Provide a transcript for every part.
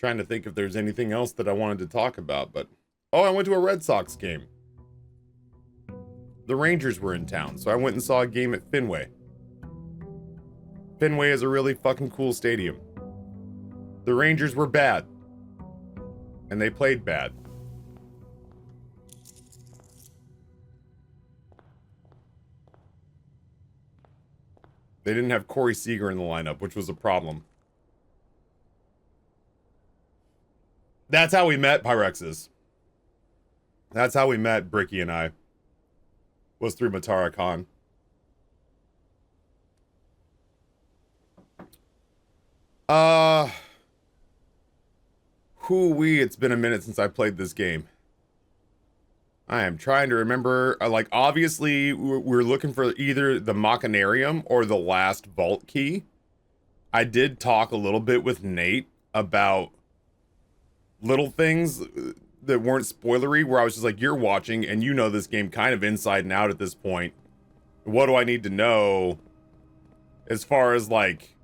Trying to think if there's anything else that I wanted to talk about, but... Oh, I went to a Red Sox game. The Rangers were in town, so I went and saw a game at Fenway. Fenway is a really fucking cool stadium. The Rangers were bad. And they played bad. They didn't have Corey Seager in the lineup, which was a problem. That's how we met, Pyrexis. That's how we met, Bricky and I. Was through Matara Khan. It's been a minute since I played this game. I am trying to remember, like, obviously, we're looking for either the Machinarium or the last vault key. I did talk a little bit with Nate about little things that weren't spoilery, where I was just like, you're watching, and you know this game kind of inside and out at this point. What do I need to know as far as, like,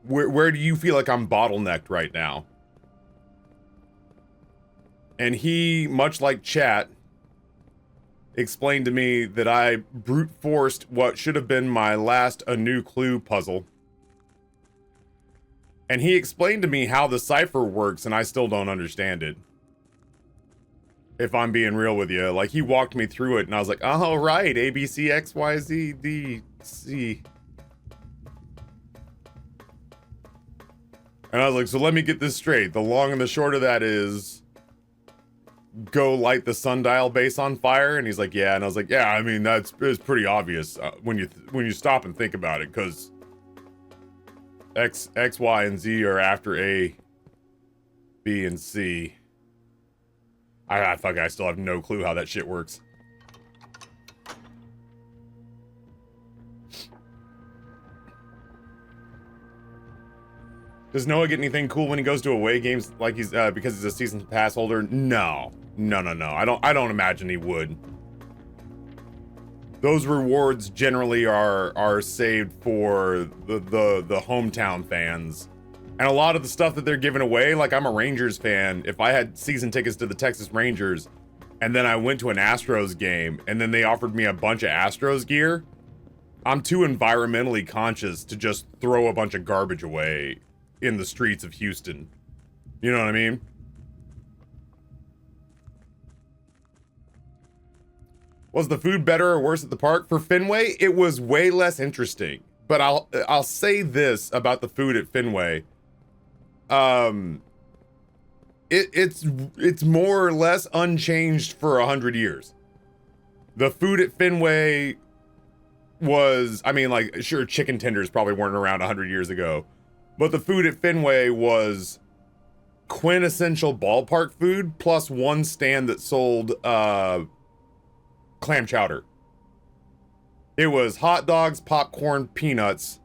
where do you feel like I'm bottlenecked right now? And he, much like chat, explained to me that I brute forced what should have been my last A New Clue puzzle. And he explained to me how the cipher works, and I still don't understand it. If I'm being real with you. Like, he walked me through it, and I was like, oh, right, A, B, C, X, Y, Z, D, C. And I was like, so let me get this straight. The long and the short of that is... go light the sundial base on fire, and he's like, yeah, and I was like, yeah, I mean, it's pretty obvious when you stop and think about it, because X, Y, and Z are after A, B, and C. I still have no clue how that shit works. Does Noah get anything cool when he goes to away games like he's because he's a season pass holder? No. I don't imagine he would. Those rewards generally are saved for the hometown fans. And a lot of the stuff that they're giving away, like, I'm a Rangers fan. If I had season tickets to the Texas Rangers and then I went to an Astros game and then they offered me a bunch of Astros gear, I'm too environmentally conscious to just throw a bunch of garbage away in the streets of Houston. You know what I mean? Was the food better or worse at the park? For Fenway, it was way less interesting. But I'll say this about the food at Fenway. It's more or less unchanged for 100 years. The food at Fenway was, I mean, like, sure, chicken tenders probably weren't around 100 years ago. But the food at Fenway was quintessential ballpark food, plus one stand that sold clam chowder. It was hot dogs, popcorn, peanuts,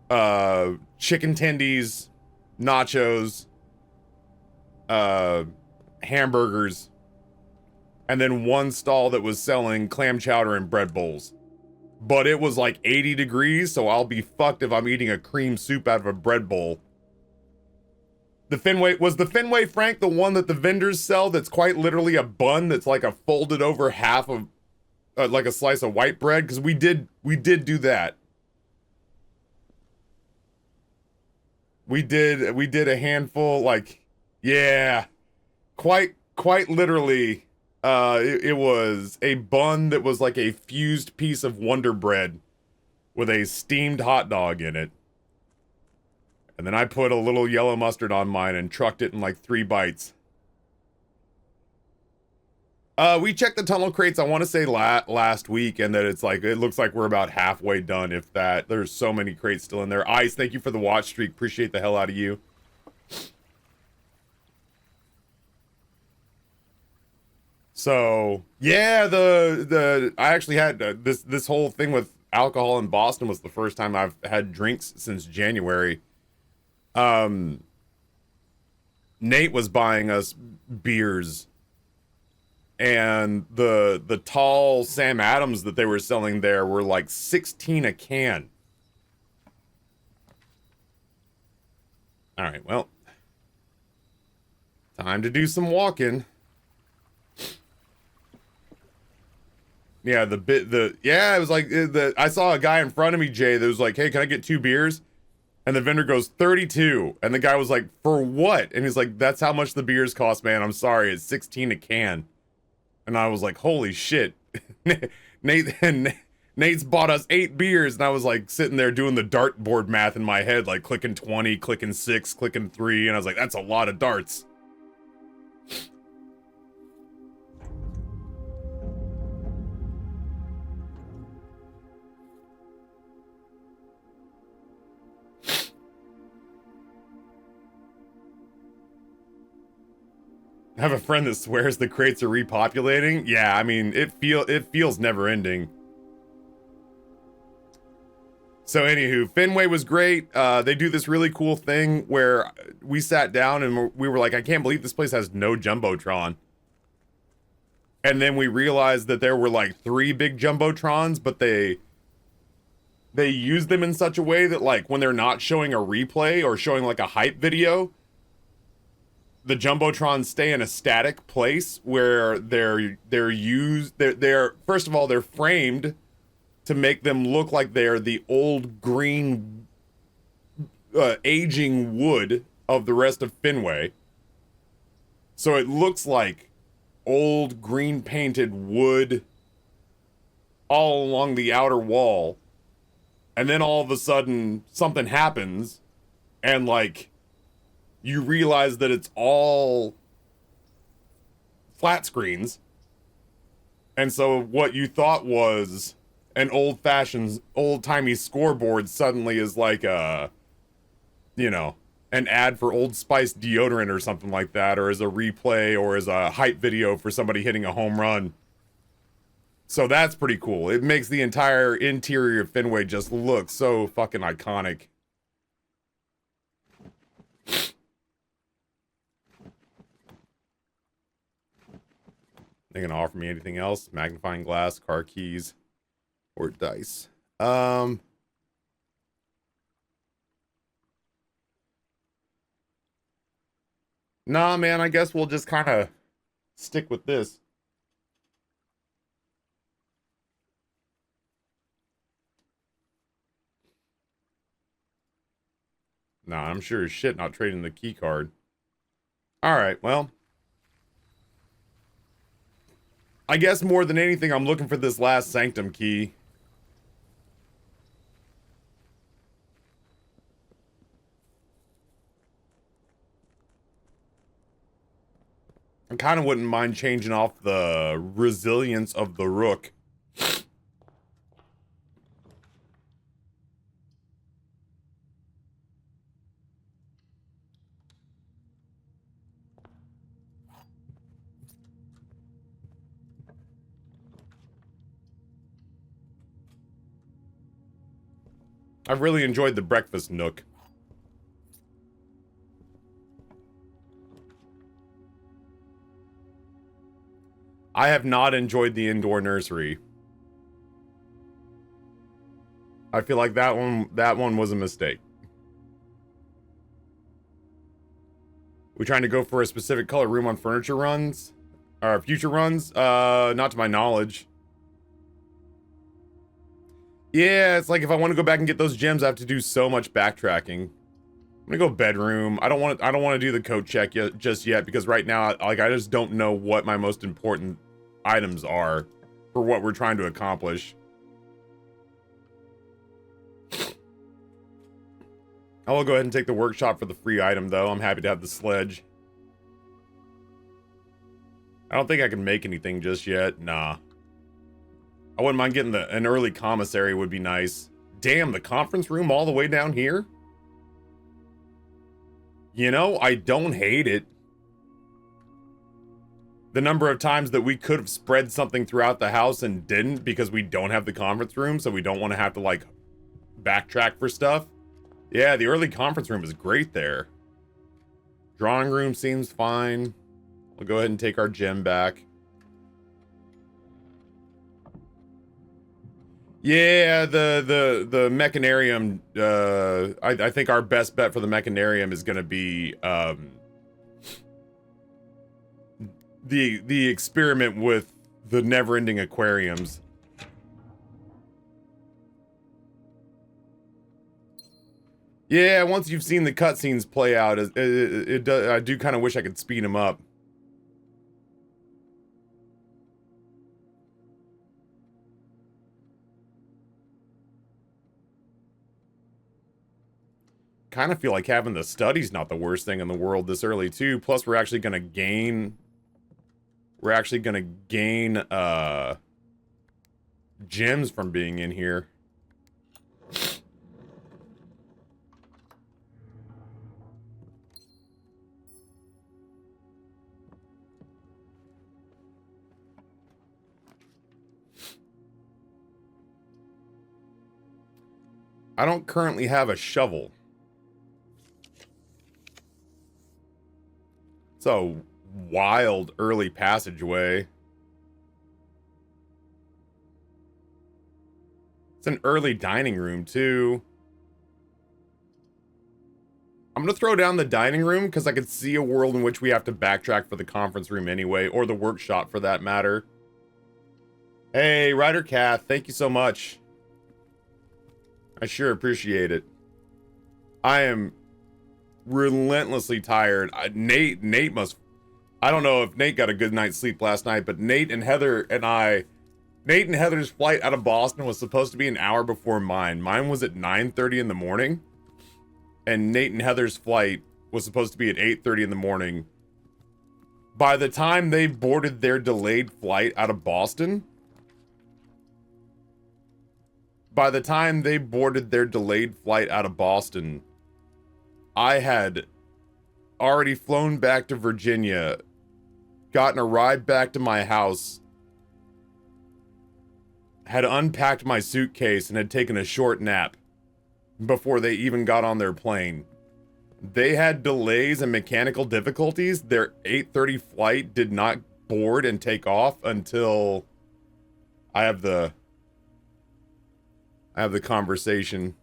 chicken tendies, nachos, hamburgers, and then one stall that was selling clam chowder and bread bowls. But it was like 80 degrees, so I'll be fucked if I'm eating a cream soup out of a bread bowl. The Fenway Frank the one that the vendors sell that's quite literally a bun that's like a folded over half of like a slice of white bread? Because we did do that. We did a handful, like, yeah, quite literally. It was a bun that was like a fused piece of Wonder Bread with a steamed hot dog in it. And then I put a little yellow mustard on mine and trucked it in like 3 bites. We checked the tunnel crates, I want to say last week, and that it's like, it looks like we're about halfway done, if that. There's so many crates still in there. Ice, thank you for the watch streak. Appreciate the hell out of you. So, yeah, I actually had this whole thing with alcohol in Boston was the first time I've had drinks since January. Nate was buying us beers, and the tall Sam Adams that they were selling there were like 16 a can. All right, well, time to do some walking. Yeah, it was like I saw a guy in front of me, Jay, that was like, "Hey, can I get 2 beers?" And the vendor goes, 32. And the guy was like, "For what?" And he's like, "That's how much the beers cost, man. I'm sorry, it's 16 a can." And I was like, "Holy shit." Nate's bought us 8 beers, and I was like sitting there doing the dartboard math in my head, like clicking 20, clicking 6, clicking 3, and I was like, that's a lot of darts. I have a friend that swears the crates are repopulating. Yeah, I mean, it feels never ending. So anywho, Fenway was great. They do this really cool thing where we sat down and we were like, I can't believe this place has no Jumbotron. And then we realized that there were like 3 big Jumbotrons, but they use them in such a way that like when they're not showing a replay or showing like a hype video, the Jumbotrons stay in a static place where they're first of all, they're framed to make them look like they're the old green aging wood of the rest of Fenway. So it looks like old green painted wood all along the outer wall. And then all of a sudden something happens and like you realize that it's all flat screens. And so what you thought was an old-fashioned, old-timey scoreboard suddenly is like a, you know, an ad for Old Spice deodorant or something like that, or as a replay, or as a hype video for somebody hitting a home run. So that's pretty cool. It makes the entire interior of Fenway just look so fucking iconic. They gonna offer me anything else? Magnifying glass, car keys, or dice. Nah, man, I guess we'll just kind of stick with this. Nah, I'm sure as shit not trading the key card. Alright, well. I guess more than anything, I'm looking for this last Sanctum key. I kind of wouldn't mind changing off the resilience of the rook. I've really enjoyed the breakfast nook. I have not enjoyed the indoor nursery. I feel like that one was a mistake. We trying to go for a specific color room on furniture runs? Or future runs? Not to my knowledge. Yeah, it's like if I want to go back and get those gems, I have to do so much backtracking. I'm gonna go bedroom. I don't want to do the code check just yet because right now, like, I just don't know what my most important items are for what we're trying to accomplish. I will go ahead and take the workshop for the free item, though. I'm happy to have the sledge. I don't think I can make anything just yet. Nah. I wouldn't mind getting an early commissary would be nice. Damn, the conference room all the way down here? You know, I don't hate it. The number of times that we could have spread something throughout the house and didn't because we don't have the conference room, so we don't want to have to, like, backtrack for stuff. Yeah, the early conference room is great there. Drawing room seems fine. We'll go ahead and take our gem back. Yeah, the mechanarium. I think our best bet for the mechanarium is going to be the experiment with the never-ending aquariums. Yeah, once you've seen the cutscenes play out, I do kind of wish I could speed them up. Kind of feel like having the study's not the worst thing in the world this early too. Plus, we're actually gonna gain. We're actually gonna gain gems from being in here. I don't currently have a shovel. It's a wild early passageway. It's an early dining room, too. I'm gonna throw down the dining room because I could see a world in which we have to backtrack for the conference room anyway, or the workshop for that matter. Hey, Ryder Kath, thank you so much. I sure appreciate it. I am relentlessly tired. Nate must... I don't know if Nate got a good night's sleep last night, but Nate and Heather's flight out of Boston was supposed to be an hour before mine. Mine was at 9:30 in the morning. And Nate and Heather's flight was supposed to be at 8:30 in the morning. By the time they boarded their delayed flight out of Boston... I had already flown back to Virginia, gotten a ride back to my house, had unpacked my suitcase, and had taken a short nap before they even got on their plane. They had delays and mechanical difficulties. Their 8:30 flight did not board and take off until I have the conversation.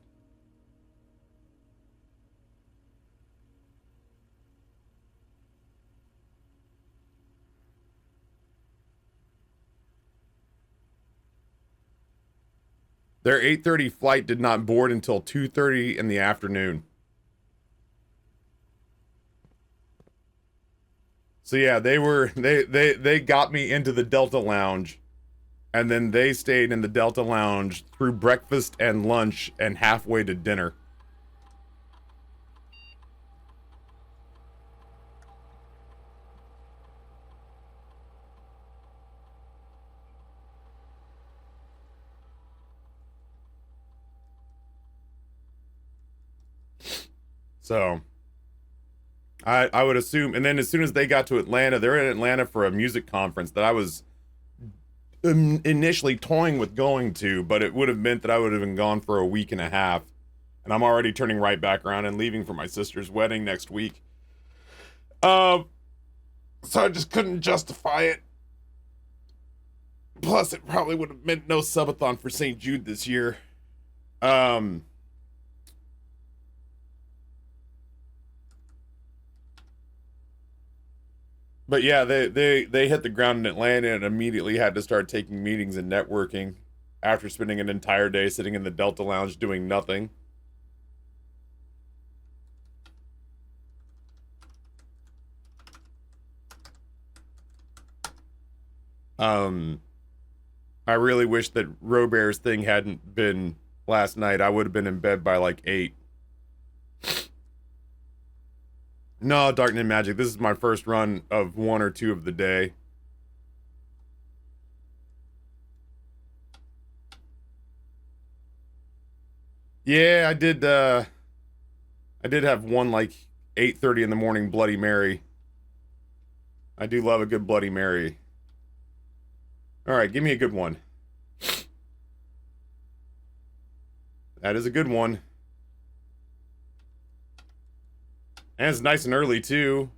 Their 8:30 flight did not board until 2:30 in the afternoon. So yeah, they got me into the Delta Lounge, and then they stayed in the Delta Lounge through breakfast and lunch and halfway to dinner. So I would assume, and then as soon as they got to Atlanta, they're in Atlanta for a music conference that I was initially toying with going to, but it would have meant that I would have been gone for a week and a half, and I'm already turning right back around and leaving for my sister's wedding next week. So I just couldn't justify it. Plus, it probably would have meant no subathon for St. Jude this year. But yeah, they hit the ground in Atlanta and immediately had to start taking meetings and networking after spending an entire day sitting in the Delta Lounge doing nothing. I really wish that Robert's thing hadn't been last night. I would have been in bed by like 8. No, Darknet Magic. This is my first run of 1 or 2 of the day. Yeah, I did have one like 8:30 in the morning Bloody Mary. I do love a good Bloody Mary. Alright, give me a good one. That is a good one. And it's nice and early, too.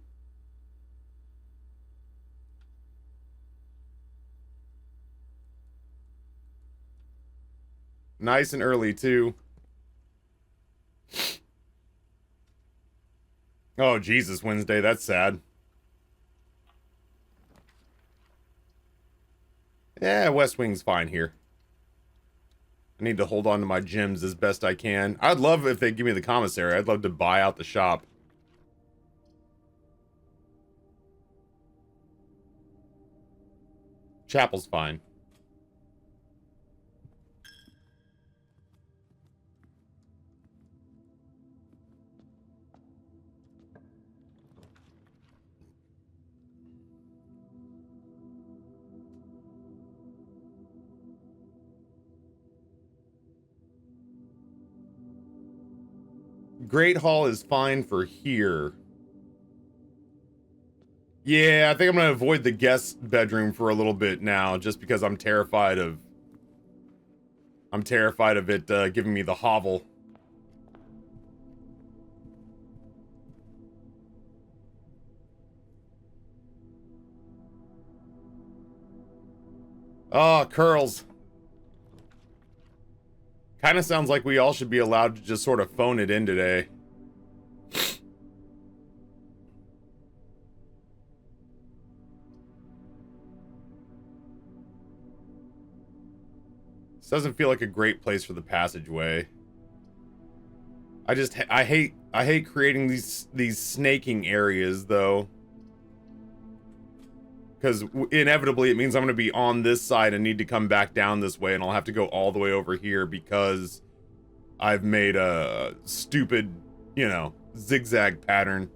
Nice and early, too. Oh, Jesus, Wednesday. That's sad. Yeah, West Wing's fine here. I need to hold on to my gems as best I can. I'd love if they give me the commissary. I'd love to buy out the shop. Chapel's fine. Great Hall is fine for here. Yeah, I think I'm gonna avoid the guest bedroom for a little bit now, just because I'm terrified of it giving me the hovel. Oh, curls. Kind of sounds like we all should be allowed to just sort of phone it in today. This doesn't feel like a great place for the passageway. I hate creating these snaking areas though. Because inevitably it means I'm going to be on this side and need to come back down this way, and I'll have to go all the way over here because I've made a stupid, you know, zigzag pattern.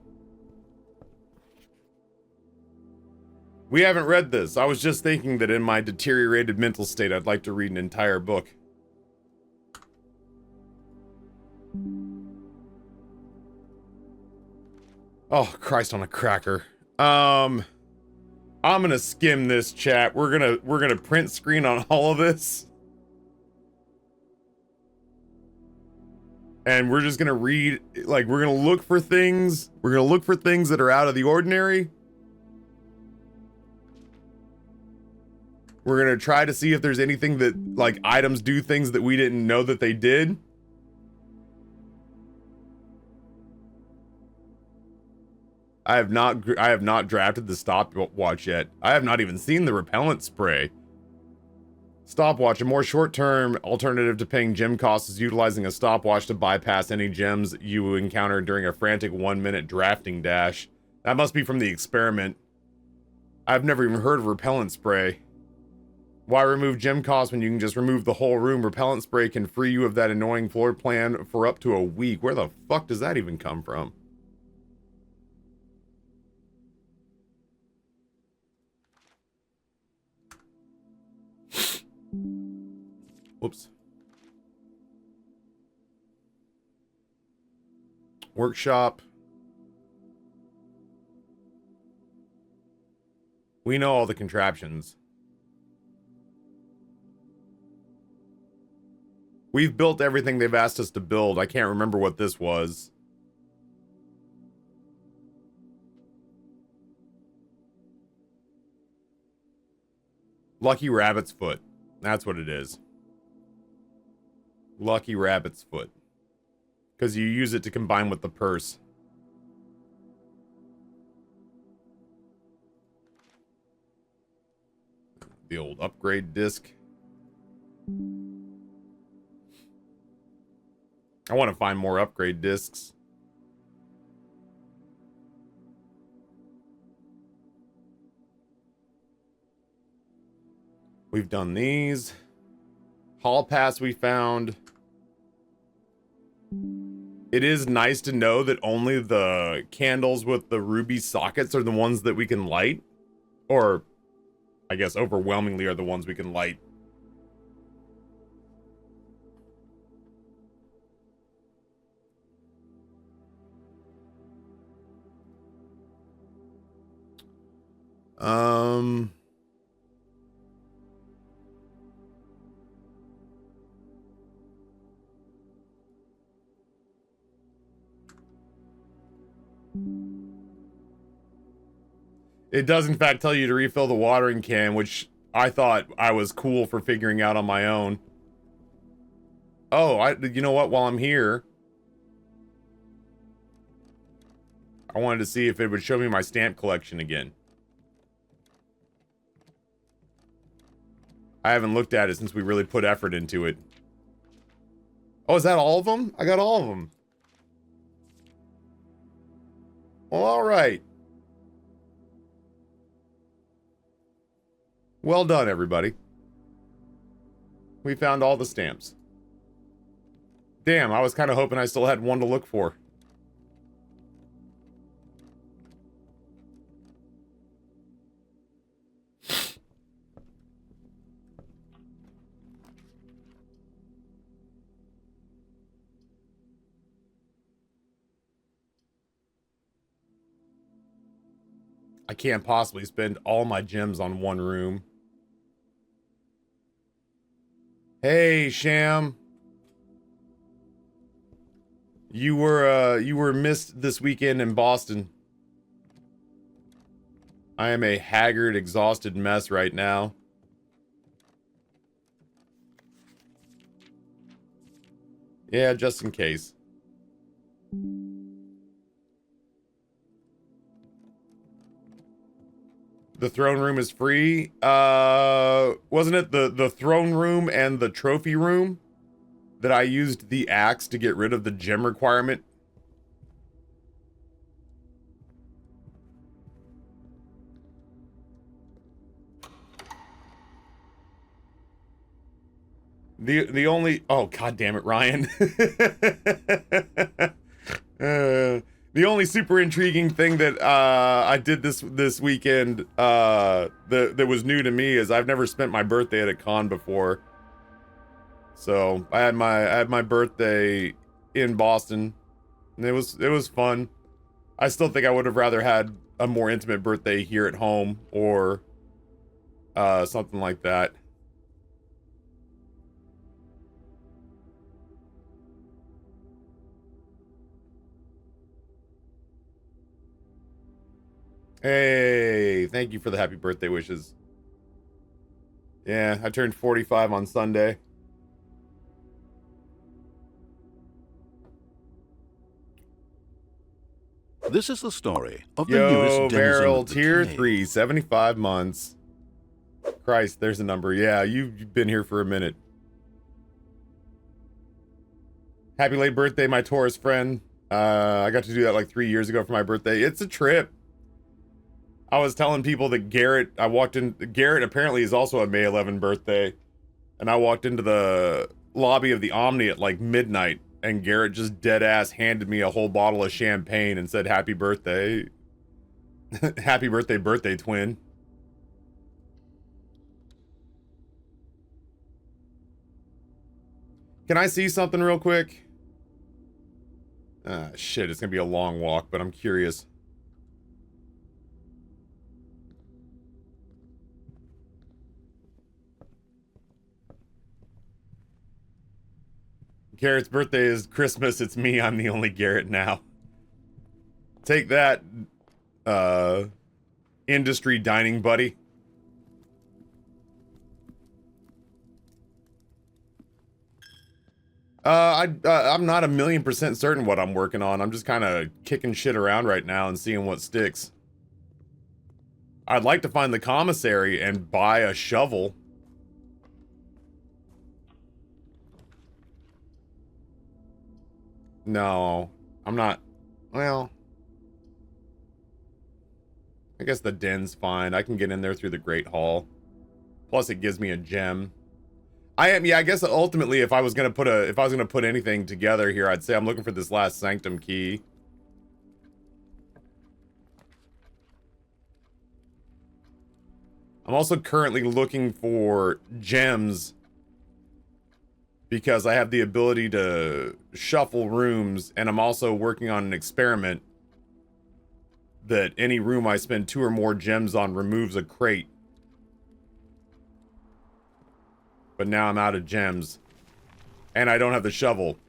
We haven't read this. I was just thinking that in my deteriorated mental state, I'd like to read an entire book. Oh, Christ on a cracker. I'm gonna skim this chat. We're gonna print screen on all of this. And we're just gonna read, like, we're gonna look for things. We're gonna look for things that are out of the ordinary. We're gonna try to see if there's anything that, like, items do things that we didn't know that they did. I have not drafted the stopwatch yet. I have not even seen the repellent spray. Stopwatch, a more short-term alternative to paying gem costs, is utilizing a stopwatch to bypass any gems you encounter during a frantic 1-minute drafting dash. That must be from the experiment. I've never even heard of repellent spray. Why remove gem costs when you can just remove the whole room? Repellent spray can free you of that annoying floor plan for up to a week. Where the fuck does that even come from? Whoops. Workshop. We know all the contraptions. We've built everything they've asked us to build. I can't remember what this was. Lucky Rabbit's Foot. That's what it is. Lucky Rabbit's Foot. Because you use it to combine with the purse. The old upgrade disc. I want to find more upgrade discs. We've done these. Hall pass we found. It is nice to know that only the candles with the ruby sockets are the ones that we can light. Or, I guess overwhelmingly are the ones we can light. It does in fact tell you to refill the watering can, which I thought I was cool for figuring out on my own. Oh, you know what? While I'm here, I wanted to see if it would show me my stamp collection again. I haven't looked at it since we really put effort into it. Oh, is that all of them? I got all of them. Well, all right. Well done, everybody. We found all the stamps. Damn, I was kind of hoping I still had one to look for. I can't possibly spend all my gems on one room. Hey, Sham. You were missed this weekend in Boston. I am a haggard, exhausted mess right now. Yeah, just in case. The throne room is free. Wasn't it the throne room and the trophy room that I used the axe to get rid of the gem requirement? The only, oh god damn it, Ryan. The only super intriguing thing that I did this weekend that was new to me is I've never spent my birthday at a con before. So I had my birthday in Boston, and it was fun. I still think I would have rather had a more intimate birthday here at home or something like that. Hey, thank you for the happy birthday wishes. Yeah, I turned 45 on Sunday. This is the story of the newest denizen Beryl, of the tier cave. 3, 75 months. Christ, there's a number. Yeah, you've been here for a minute. Happy late birthday, my Taurus friend. I got to do that like 3 years ago for my birthday. It's a trip. I was telling people that Garrett apparently is also a May 11 birthday. And I walked into the lobby of the Omni at like midnight, and Garrett just dead ass handed me a whole bottle of champagne and said, "Happy birthday." Happy birthday, birthday twin. Can I see something real quick? Shit, it's gonna be a long walk, but I'm curious. Garrett's birthday is Christmas. It's me. I'm the only Garrett now. Take that, industry dining buddy. I'm not 1,000,000% certain what I'm working on. I'm just kind of kicking shit around right now and seeing what sticks. I'd like to find the commissary and buy a shovel. No, I'm not. Well, I guess the den's fine. I can get in there through the Great Hall. Plus, it gives me a gem. Yeah, I guess ultimately, if I was gonna put anything together here, I'd say I'm looking for this last sanctum key. I'm also currently looking for gems because I have the ability to shuffle rooms, and I'm also working on an experiment that any room I spend 2 or more gems on removes a crate. But now I'm out of gems. And I don't have the shovel.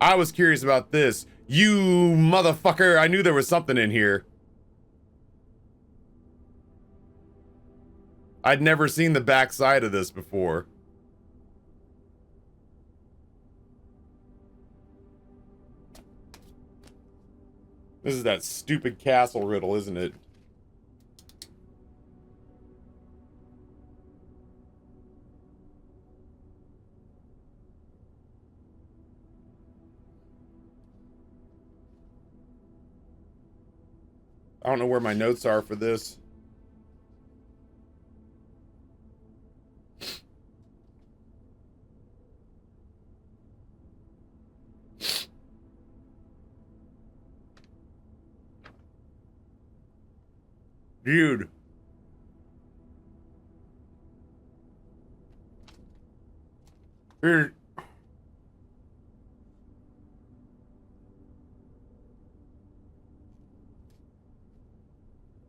I was curious about this. You motherfucker! I knew there was something in here. I'd never seen the back side of this before. This is that stupid castle riddle, isn't it? I don't know where my notes are for this. Dude. Here.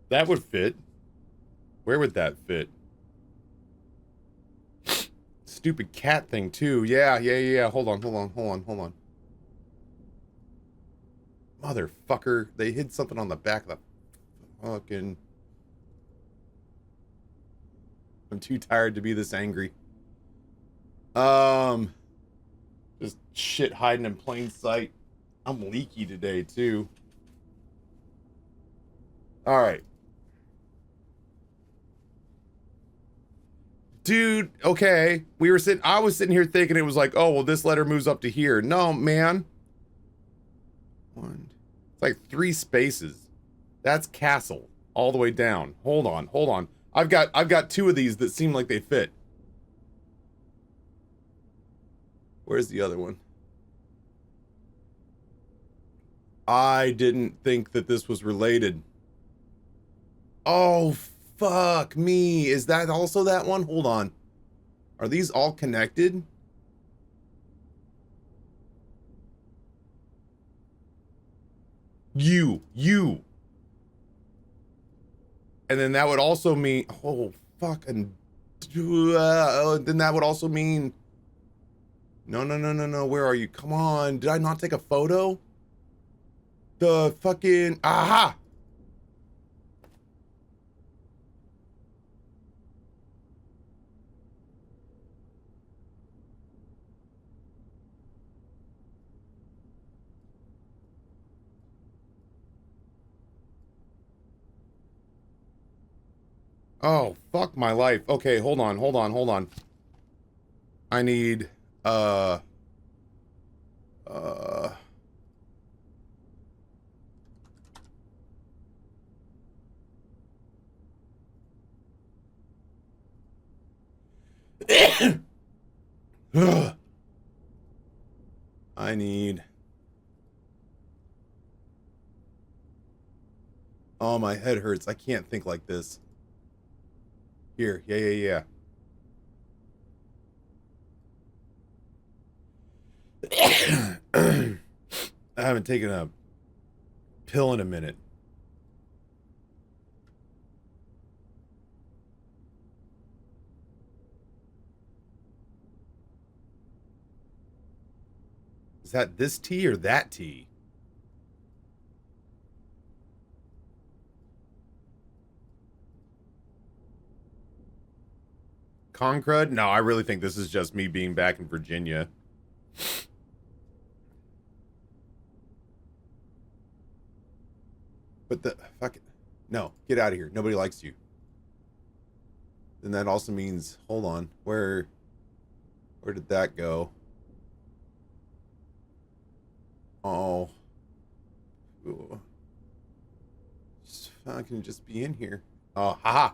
That would fit. Where would that fit? Stupid cat thing too. Yeah. Hold on. Motherfucker. They hid something on the back of the fucking... I'm too tired to be this angry. Just shit hiding in plain sight. I'm leaky today too. All right. Dude, okay. I was sitting here thinking it was like, oh, well, this letter moves up to here. No, man. It's like 3 spaces. That's castle all the way down. Hold on. I've got 2 of these that seem like they fit. Where's the other one? I didn't think that this was related. Oh, fuck me. Is that also that one? Hold on. Are these all connected? You. And then that would also mean, oh, fucking, then that would also mean, no, where are you? Come on, did I not take a photo? The fucking, aha! Oh, fuck my life. Okay, hold on. I need, I need, oh, my head hurts. I can't think like this. Here, yeah. I haven't taken a pill in a minute. Is that this tea or that tea? Concrud? No, I really think this is just me being back in Virginia. But the fuck it. No, get out of here. Nobody likes you. Then that also means, hold on, where did that go? Oh. Ooh. I can just be in here. Oh, haha.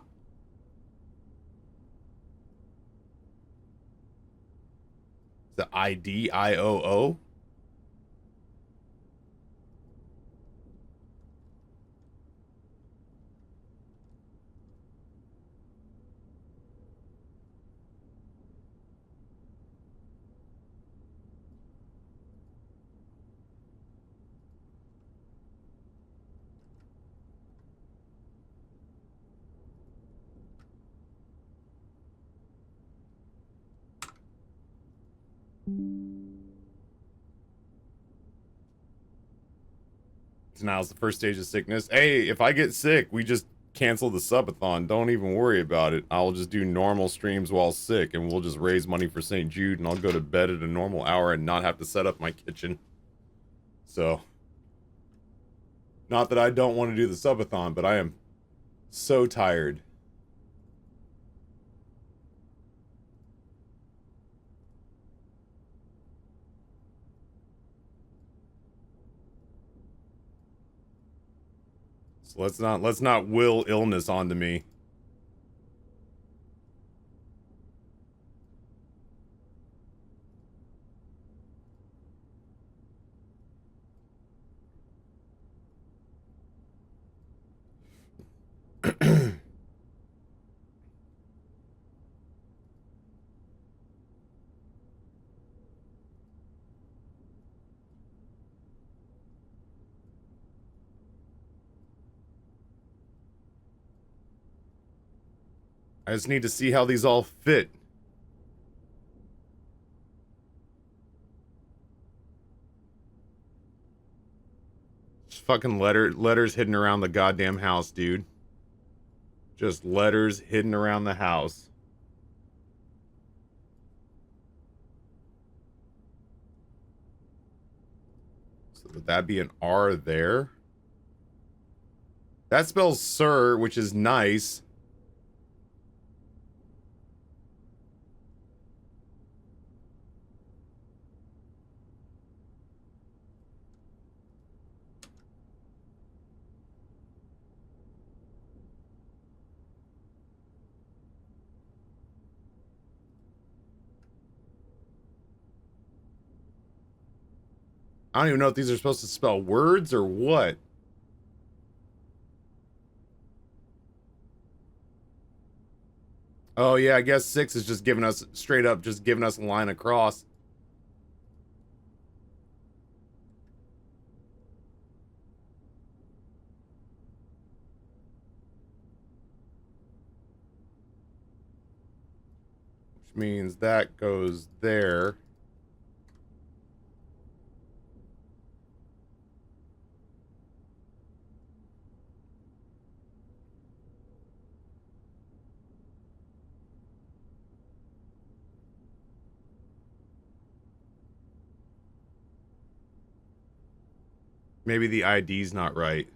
The IDIOO? So now it's the first stage of sickness. Hey, if I get sick, we just cancel the subathon. Don't even worry about it. I'll just do normal streams while sick, and we'll just raise money for St. Jude, and I'll go to bed at a normal hour and not have to set up my kitchen. So, Not that I don't want to do the subathon, but I am so tired. So let's not will illness onto me. I just need to see how these all fit. Just fucking letters hidden around the goddamn house, dude. Just letters hidden around the house. So would that be an R there? That spells sir, which is nice. I don't even know if these are supposed to spell words or what. Oh yeah, I guess 6 is just giving us, straight up, just giving us a line across. Which means that goes there. Maybe the ID's not right.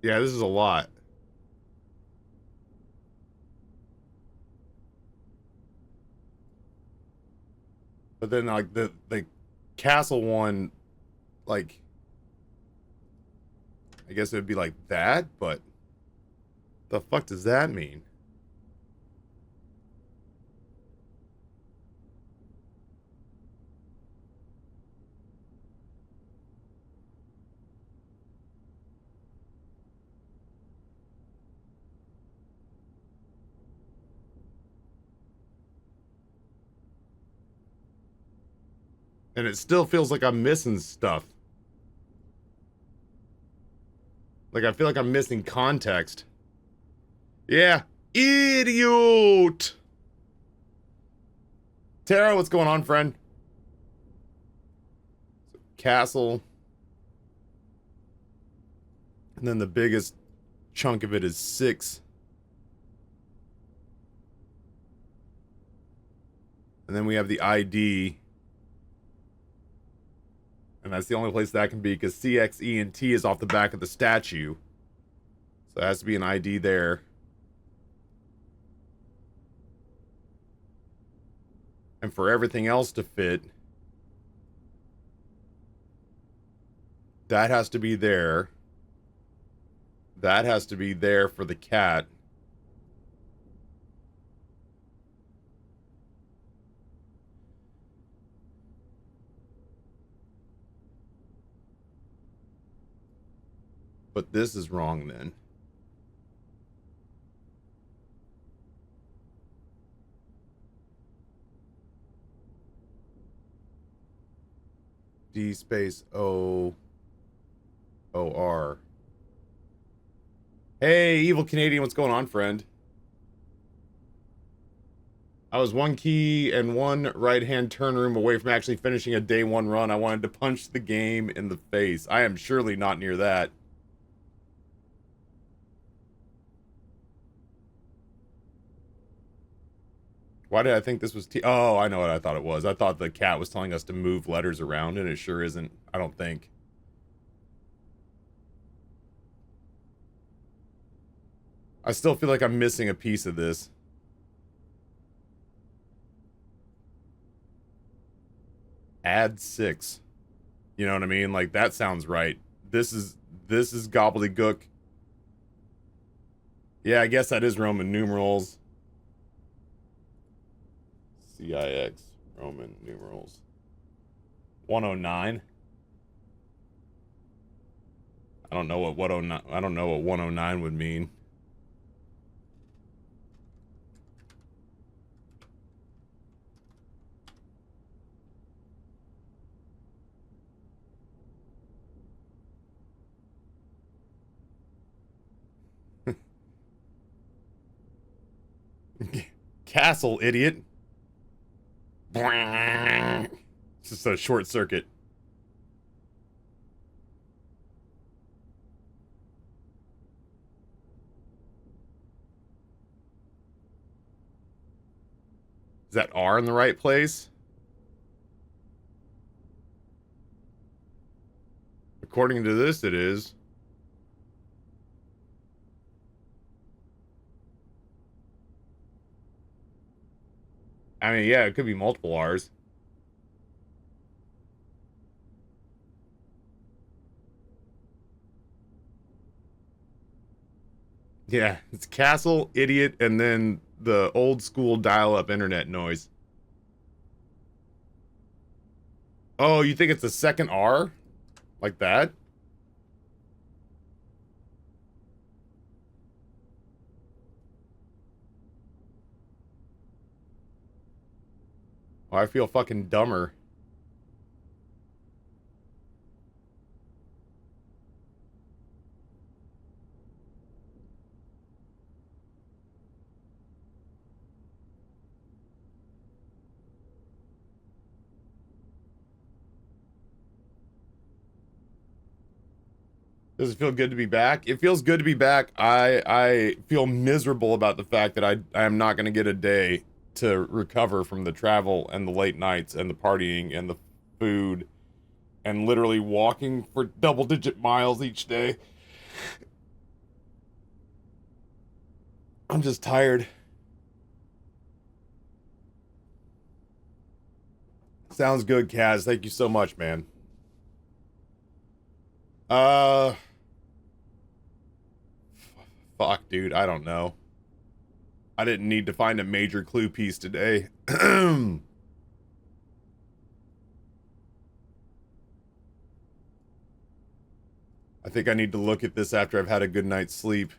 Yeah, this is a lot. But then, like, the castle one, like, I guess it would be like that, but the fuck does that mean? And it still feels like I'm missing stuff. Like, I feel like I'm missing context. Yeah. Idiot! Tara, what's going on, friend? Castle. And then the biggest chunk of it is 6. And then we have the ID. And that's the only place that can be, because C, X, E, and T is off the back of the statue. So it has to be an ID there. And for everything else to fit, that has to be there. That has to be there for the cat. But this is wrong then. D space O O R. Hey, evil Canadian, what's going on, friend? I was one key and one right-hand turn room away from actually finishing a day 1 run. I wanted to punch the game in the face. I am surely not near that. Why did I think this was T? Oh, I know what I thought it was. I thought the cat was telling us to move letters around, and it sure isn't. I don't think. I still feel like I'm missing a piece of this. Add 6. You know what I mean? Like, that sounds right. This is gobbledygook. Yeah, I guess that is Roman numerals. CIX, Roman numerals. 109. I don't know what 109. I don't know what 109 would mean. Castle, idiot. It's just a short circuit. Is that R in the right place? According to this, it is. I mean, yeah, it could be multiple R's. Yeah, it's castle, idiot, and then the old school dial-up internet noise. Oh, you think it's the second R? Like that? Oh, I feel fucking dumber. Does it feel good to be back? It feels good to be back. I feel miserable about the fact that I am not going to get a day to recover from the travel and the late nights and the partying and the food and literally walking for double-digit miles each day. I'm just tired. Sounds good, Kaz. Thank you so much, man. Fuck, dude. I don't know. I didn't need to find a major clue piece today. I think I need to look at this after I've had a good night's sleep.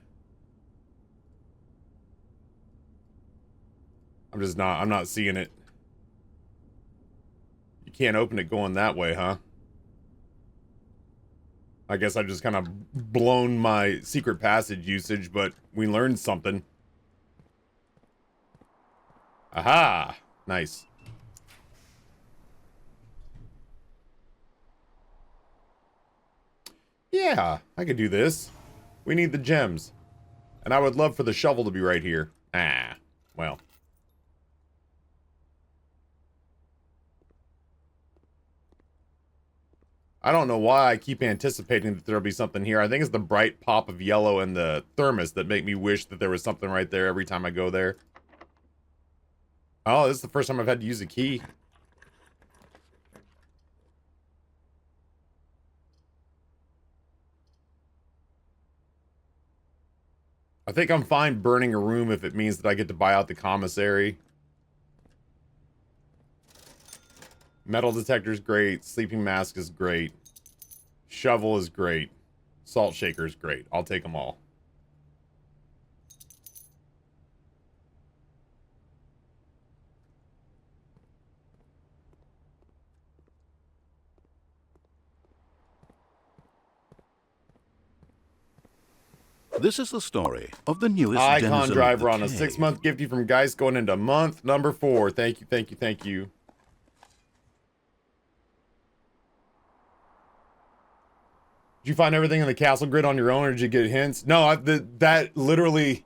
I'm not seeing it. You can't open it going that way, huh? I guess I've just kind of blown my secret passage usage, but we learned something. Aha! Nice. Yeah, I could do this. We need the gems. And I would love for the shovel to be right here. Ah, well. I don't know why I keep anticipating that there'll be something here. I think it's the bright pop of yellow and the thermos that make me wish that there was something right there every time I go there. Oh, this is the first time I've had to use a key. I think I'm fine burning a room if it means that I get to buy out the commissary. Metal detector is great. Sleeping mask is great. Shovel is great. Salt shaker is great. I'll take them all. This is the story of the newest Icon driver on a cave. 6-month gifty from Geist going into month number 4. Thank you, thank you, thank you. Did you find everything in the castle grid on your own, or did you get hints? No, that literally,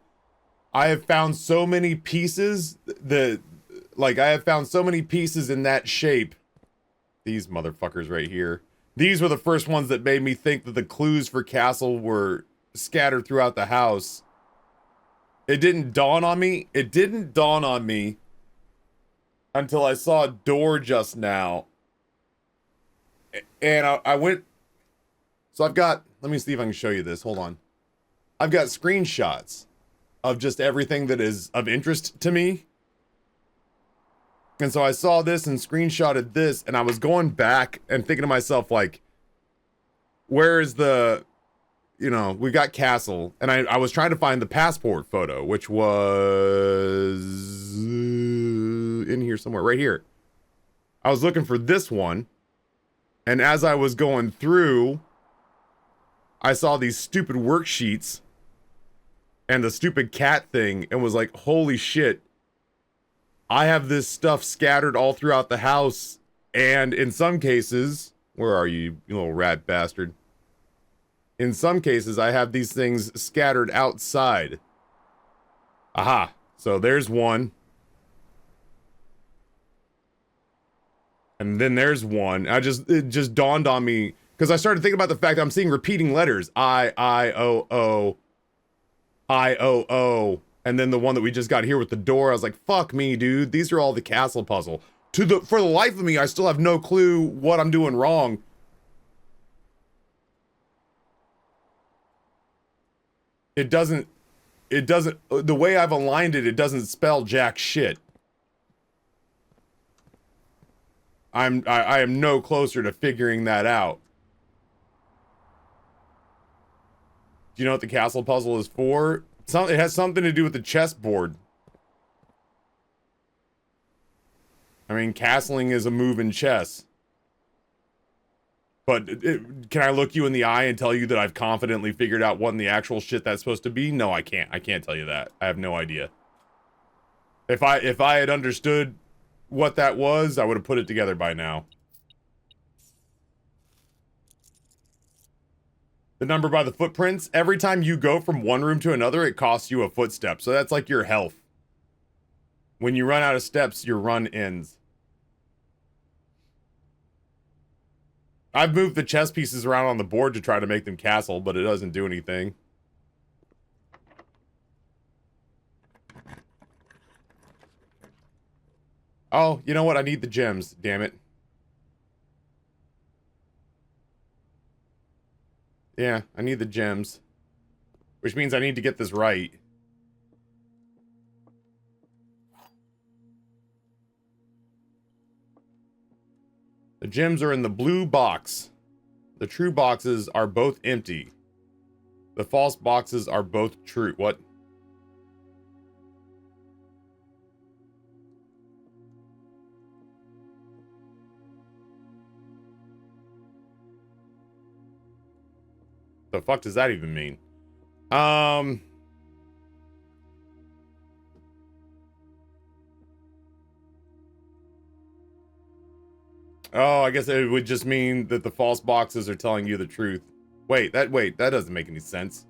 I have found so many pieces that like, I have found so many pieces in that shape. These motherfuckers right here. These were the first ones that made me think that the clues for castle were scattered throughout the house. It didn't dawn on me. It didn't dawn on me until I saw a door just now. And I went... So I've got... Let me see if I can show you this. Hold on. I've got screenshots of just everything that is of interest to me. And so I saw this and screenshotted this, and I was going back and thinking to myself, like, where is the... You know, we got castle, and I was trying to find the passport photo, which was in here somewhere, right here. I was looking for this one, and as I was going through, I saw these stupid worksheets and the stupid cat thing, and was like, holy shit, I have this stuff scattered all throughout the house, and in some cases, where are you, you little rat bastard? In some cases, I have these things scattered outside. Aha. So there's one. And then there's one. It just dawned on me, because I started thinking about the fact that I'm seeing repeating letters. I-O-O. I-O-O. And then the one that we just got here with the door, I was like, fuck me, dude. These are all the castle puzzle. For the life of me, I still have no clue what I'm doing wrong. It doesn't, the way I've aligned it, it doesn't spell jack shit. I am no closer to figuring that out. Do you know what the castle puzzle is for? It has something to do with the chessboard. I mean, castling is a move in chess. But can I look you in the eye and tell you that I've confidently figured out what in the actual shit that's supposed to be? No, I can't. I can't tell you that. I have no idea. If I had understood what that was, I would have put it together by now. The number by the footprints. Every time you go from one room to another, it costs you a footstep. So that's like your health. When you run out of steps, your run ends. I've moved the chess pieces around on the board to try to make them castle, but it doesn't do anything. Oh, you know what? I need the gems, damn it. Yeah, I need the gems. Which means I need to get this right. The gems are in the blue box. The true boxes are both empty. The false boxes are both true. What? The fuck does that even mean? Oh, I guess it would just mean that the false boxes are telling you the truth. Wait, that doesn't make any sense.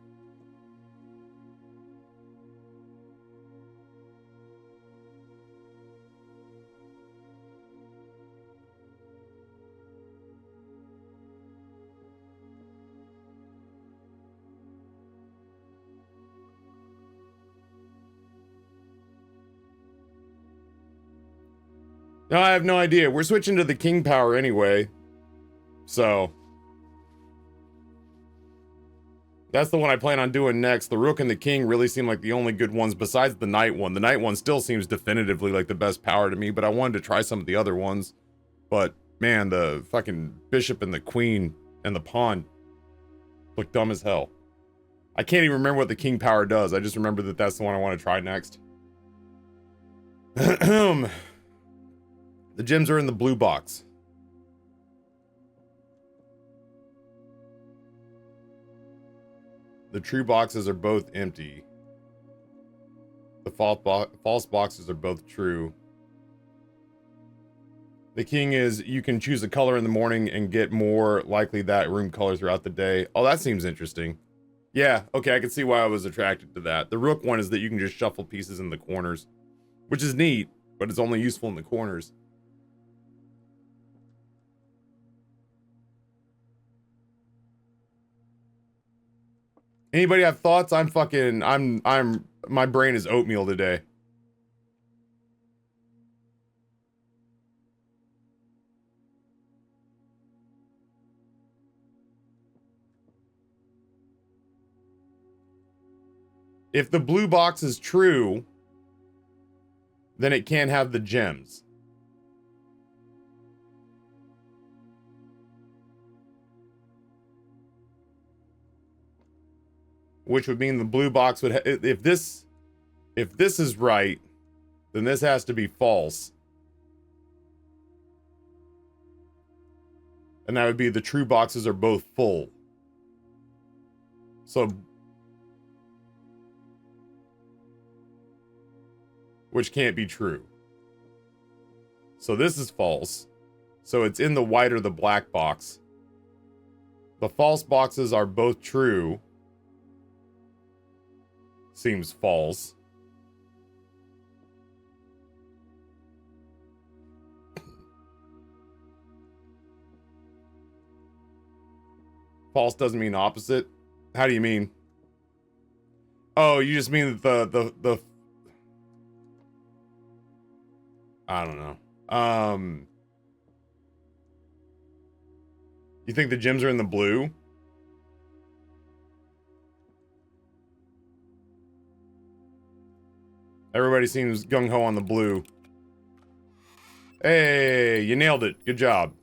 No, I have no idea. We're switching to the king power anyway. So. That's the one I plan on doing next. The rook and the king really seem like the only good ones besides the knight one. The knight one still seems definitively like the best power to me, but I wanted to try some of the other ones. But, man, the fucking bishop and the queen and the pawn look dumb as hell. I can't even remember what the king power does. I just remember that that's the one I want to try next. The gems are in the blue box. The true boxes are both empty. The false boxes are both true. The king is, you can choose a color in the morning and get more likely that room color throughout the day. Oh, that seems interesting. Yeah, okay, I can see why I was attracted to that. The rook one is that you can just shuffle pieces in the corners, which is neat. but it's only useful in the corners. Anybody have thoughts? My brain is oatmeal today. If the blue box is true, then it can't have the gems. Which would mean the blue box would if this is right, then this has to be false. And that would be the true boxes are both full. So, which can't be true. So this is false. So it's in the white or the black box. The false boxes are both true. Seems false. False doesn't mean opposite. How do you mean? Oh, you just mean that the I don't know. You think the gems are in the blue? Everybody seems gung-ho on the blue. Hey, you nailed it. Good job.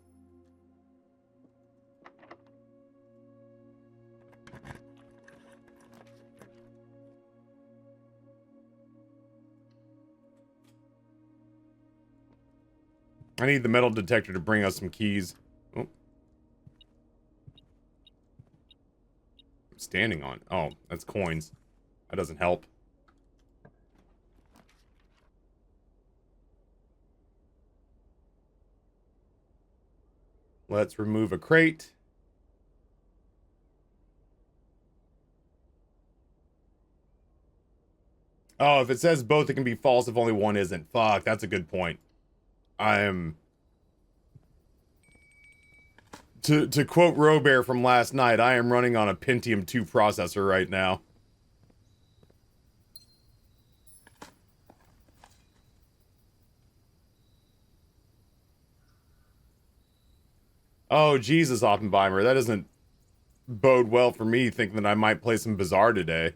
I need the metal detector to bring us some keys. Oh. I'm standing on. Oh, that's coins. That doesn't help. Let's remove a crate. Oh, if it says both, it can be false if only one isn't. Fuck, that's a good point. To quote Robert from last night, I am running on a Pentium 2 processor right now. Oh, Jesus, Oppenheimer. That doesn't bode well for me, thinking that I might play some Bazaar today.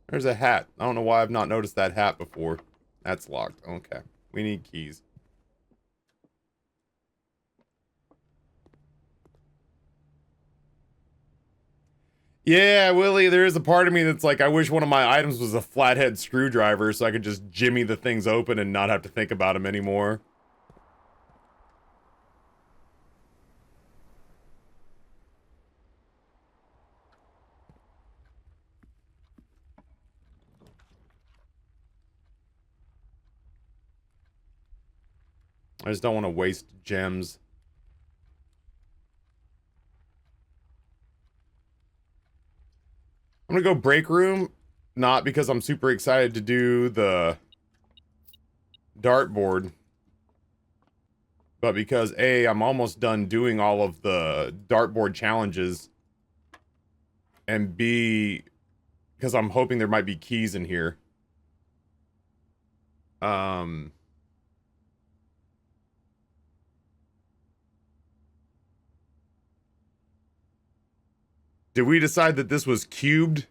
There's a hat. I don't know why I've not noticed that hat before. That's locked. Okay. We need keys. Yeah, Willie, there is a part of me that's like, I wish one of my items was a flathead screwdriver so I could just jimmy the things open and not have to think about them anymore. I just don't want to waste gems. I'm gonna go break room, not because I'm super excited to do the dartboard, but because A, I'm almost done doing all of the dartboard challenges, and B, because I'm hoping there might be keys in here. Did we decide that this was cubed?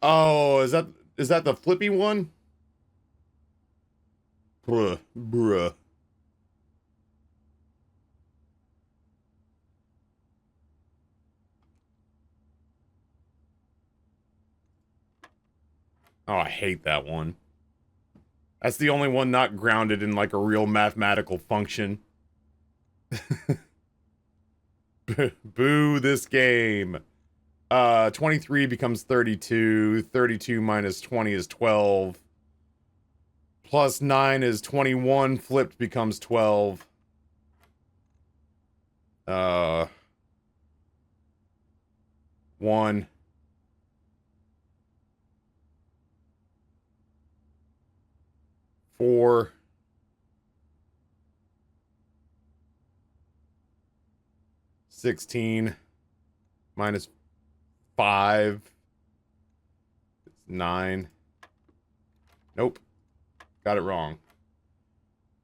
Oh, is that the flippy one? Bruh. Oh, I hate that one. That's the only one not grounded in like a real mathematical function. Boo this game. 23 becomes 32. 32 minus 20 is 12. Plus 9 is 21. Flipped becomes 12. 1. 4. 16 minus 5. It's 9. Nope. Got it wrong.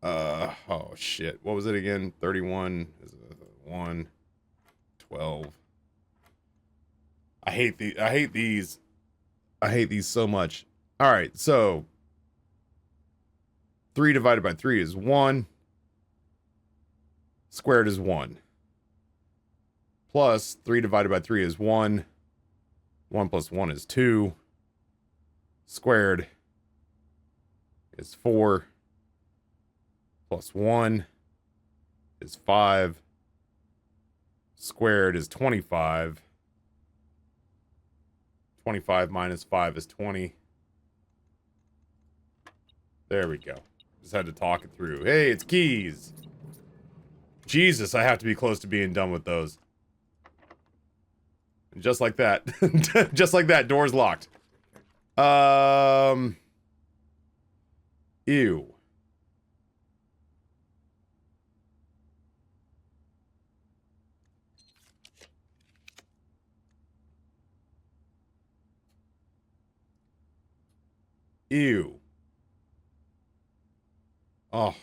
Oh shit. What was it again? 31 is 1. 12. I hate these. I hate these so much. All right, so 3 divided by 3 is 1. Squared is 1. Plus 3 divided by 3 is 1. 1 plus 1 is 2. Squared is 4. Plus 1 is 5. Squared is 25. 25 minus 5 is 20. There we go. Just had to talk it through. Hey, it's keys. Jesus, I have to be close to being done with those. And just like that. Just like that, door's locked. Ew. Ew. Oh.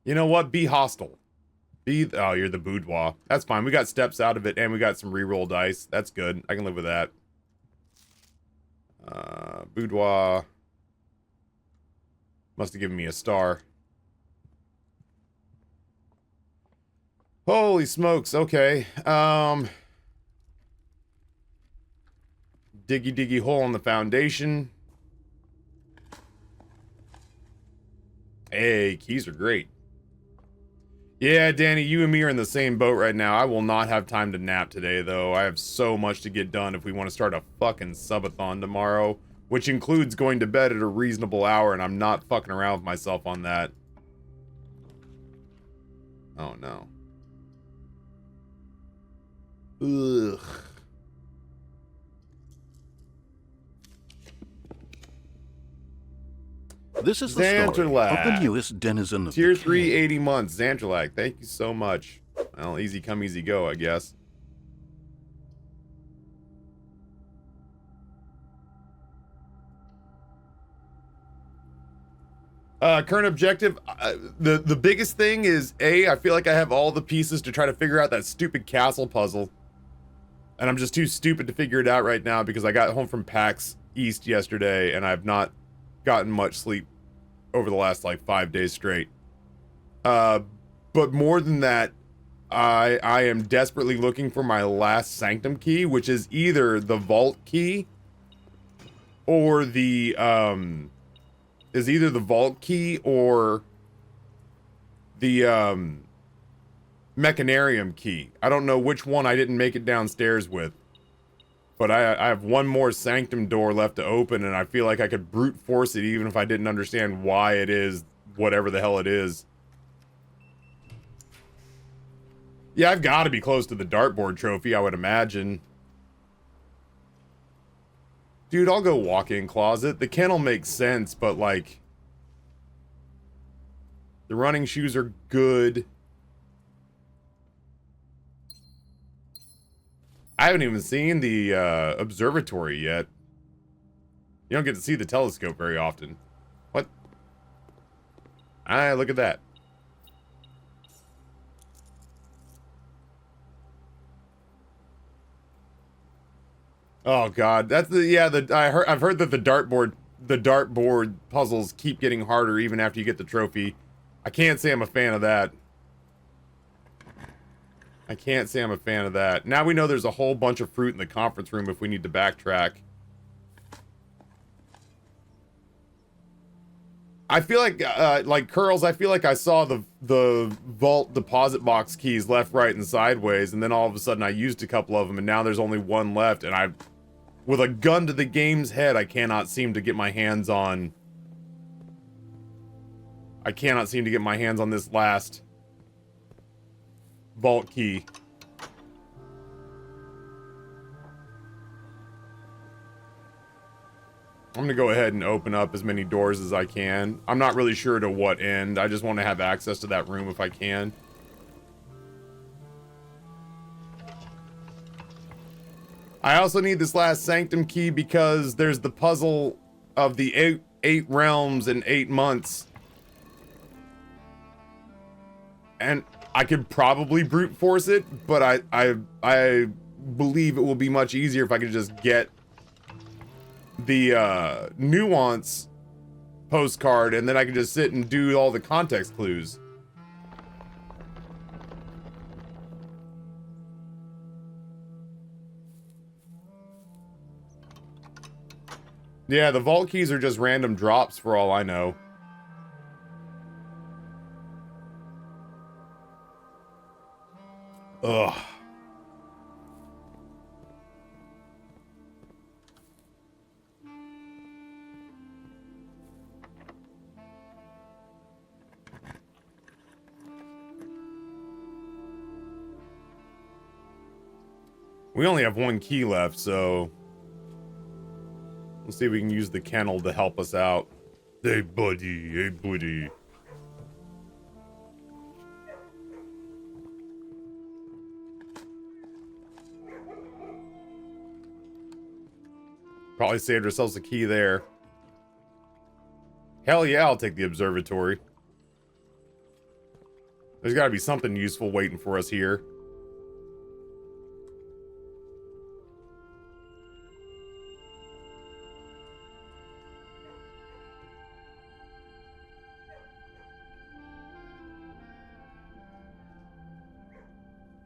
You know what? Be hostile. Oh, you're the boudoir. That's fine. We got steps out of it, and we got some reroll dice. That's good. I can live with that. Boudoir. Must have given me a star. Holy smokes. Okay. Diggy diggy hole in the foundation. Hey, keys are great. Yeah, Danny, you and me are in the same boat right now. I will not have time to nap today, though. I have so much to get done if we want to start a fucking subathon tomorrow, which includes going to bed at a reasonable hour, and I'm not fucking around with myself on that. Oh, no. Ugh. This is the story of the newest denizen of Tier 3, 80 months. Xantralag, thank you so much. Well, easy come, easy go, I guess. Current objective, the biggest thing is, I feel like I have all the pieces to try to figure out that stupid castle puzzle. And I'm just too stupid to figure it out right now because I got home from PAX East yesterday and I've not gotten much sleep over the last like 5 days straight. But more than that, I am desperately looking for my last sanctum key, which is either the vault key or the mechanarium key. I don't know which one I didn't make it downstairs with. But I have one more sanctum door left to open, and I feel like I could brute force it even if I didn't understand why it is whatever the hell it is. Yeah, I've got to be close to the dartboard trophy, I would imagine. Dude, I'll go walk-in closet. The kennel makes sense, but like... the running shoes are good. I haven't even seen the observatory yet. You don't get to see the telescope very often. What? Look at that. Oh god, that's I've heard that the dartboard puzzles keep getting harder even after you get the trophy. I can't say I'm a fan of that. I can't say I'm a fan of that. Now we know there's a whole bunch of fruit in the conference room if we need to backtrack. I feel like Curls, I feel like I saw the vault deposit box keys left, right, and sideways, and then all of a sudden I used a couple of them, and now there's only one left, and with a gun to the game's head, I cannot seem to get my hands on... I cannot seem to get my hands on this last vault key. I'm gonna go ahead and open up as many doors as I can. I'm not really sure to what end. I just want to have access to that room if I can. I also need this last sanctum key because there's the puzzle of the eight realms in 8 months. And I could probably brute force it, but I believe it will be much easier if I could just get the nuance postcard and then I can just sit and do all the context clues. Yeah, the vault keys are just random drops for all I know. Ugh. We only have one key left, so we'll see if we can use the kennel to help us out. Hey, buddy. Hey, buddy. Probably saved ourselves a key there. Hell yeah, I'll take the observatory. There's got to be something useful waiting for us here.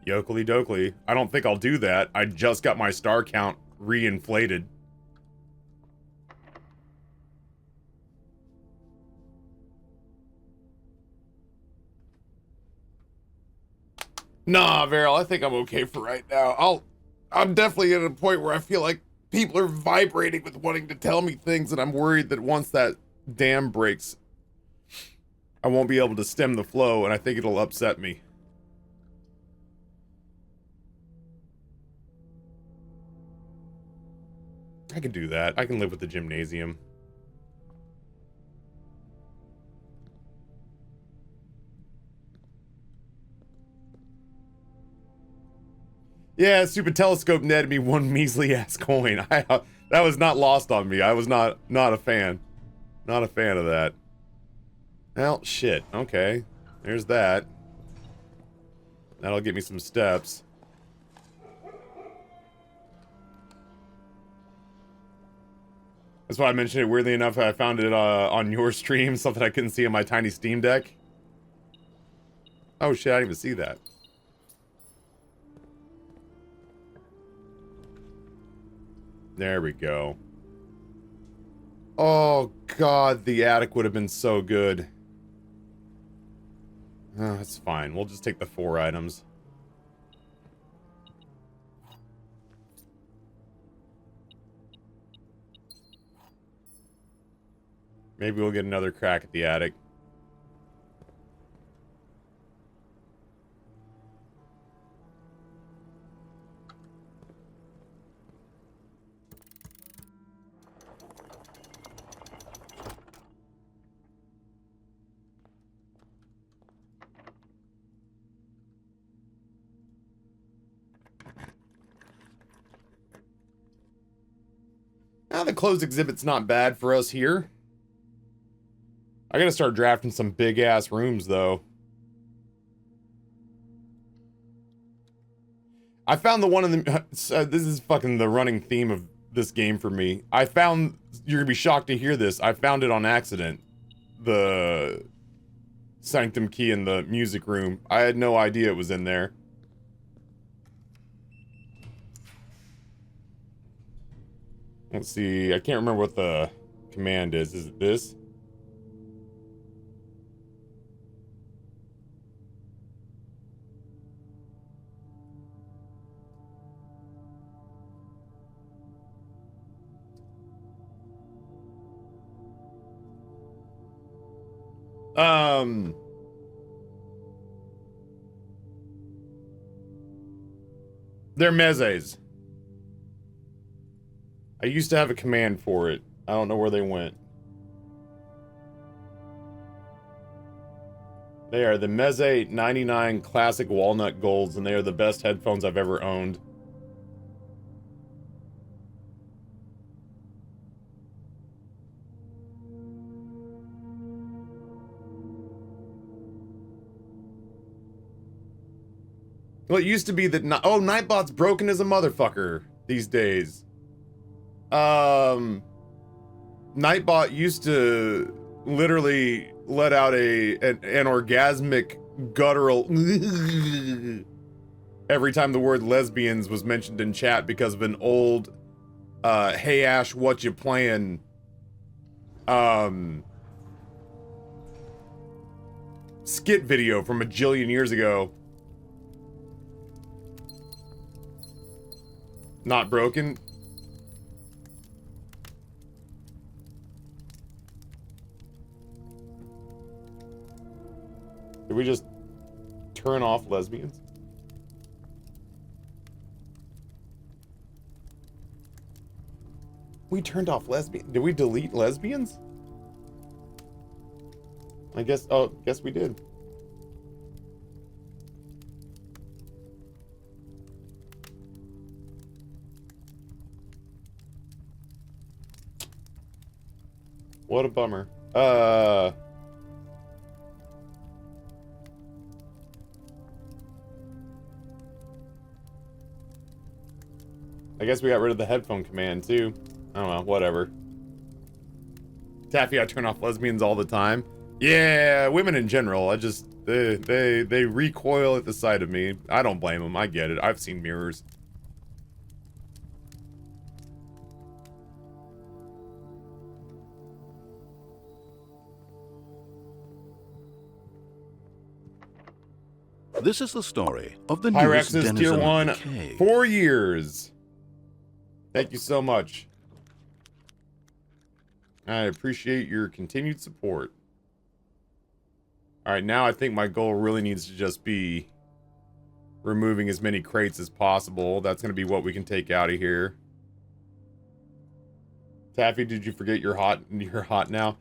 Yokely dokely. I don't think I'll do that. I just got my star count reinflated. Nah, Varel, I think I'm okay for right now. I'm definitely at a point where I feel like people are vibrating with wanting to tell me things, and I'm worried that once that dam breaks, I won't be able to stem the flow, and I think it'll upset me. I can do that. I can live with the gymnasium. Yeah, Stupid Telescope netted me one measly ass coin. That was not lost on me. I was not a fan. Not a fan of that. Well, shit. Okay. There's that. That'll get me some steps. That's why I mentioned it. Weirdly enough, I found it on your stream, something I couldn't see on my tiny Steam Deck. Oh shit, I didn't even see that. There we go. Oh god, the attic would have been so good. Oh, that's fine. We'll just take the 4 items. Maybe we'll get another crack at the attic. Now the closed exhibit's not bad for us here. I gotta start drafting some big ass rooms though. I found the one in the this is fucking the running theme of this game for me. I found, you're gonna be shocked to hear this, I found it on accident. The sanctum key in the music room. I had no idea it was in there. Let's see, I can't remember what the command is. Is it this? They're mezes. I used to have a command for it. I don't know where they went. They are the Meze 99 Classic Walnut Golds, and they are the best headphones I've ever owned. Well, it used to be that... Oh, Nightbot's broken as a motherfucker these days. Nightbot used to literally let out an orgasmic guttural every time the word lesbians was mentioned in chat because of an old Hey Ash, what you playing skit video from a jillion years ago. Not broken. Did we just turn off lesbians? We turned off lesbian. Did we delete lesbians? I guess, oh, guess we did. What a bummer. I guess we got rid of the headphone command too. I don't know, whatever. Taffy, I turn off lesbians all the time. Yeah, women in general. I just they recoil at the sight of me. I don't blame them. I get it. I've seen mirrors. This is the story of the newest Pyrexis denizen Tier of 1, the cave. 4 years. Thank you so much. I appreciate your continued support. Alright, now I think my goal really needs to just be removing as many crates as possible. That's going to be what we can take out of here. Taffy, did you forget you're hot? You're hot now.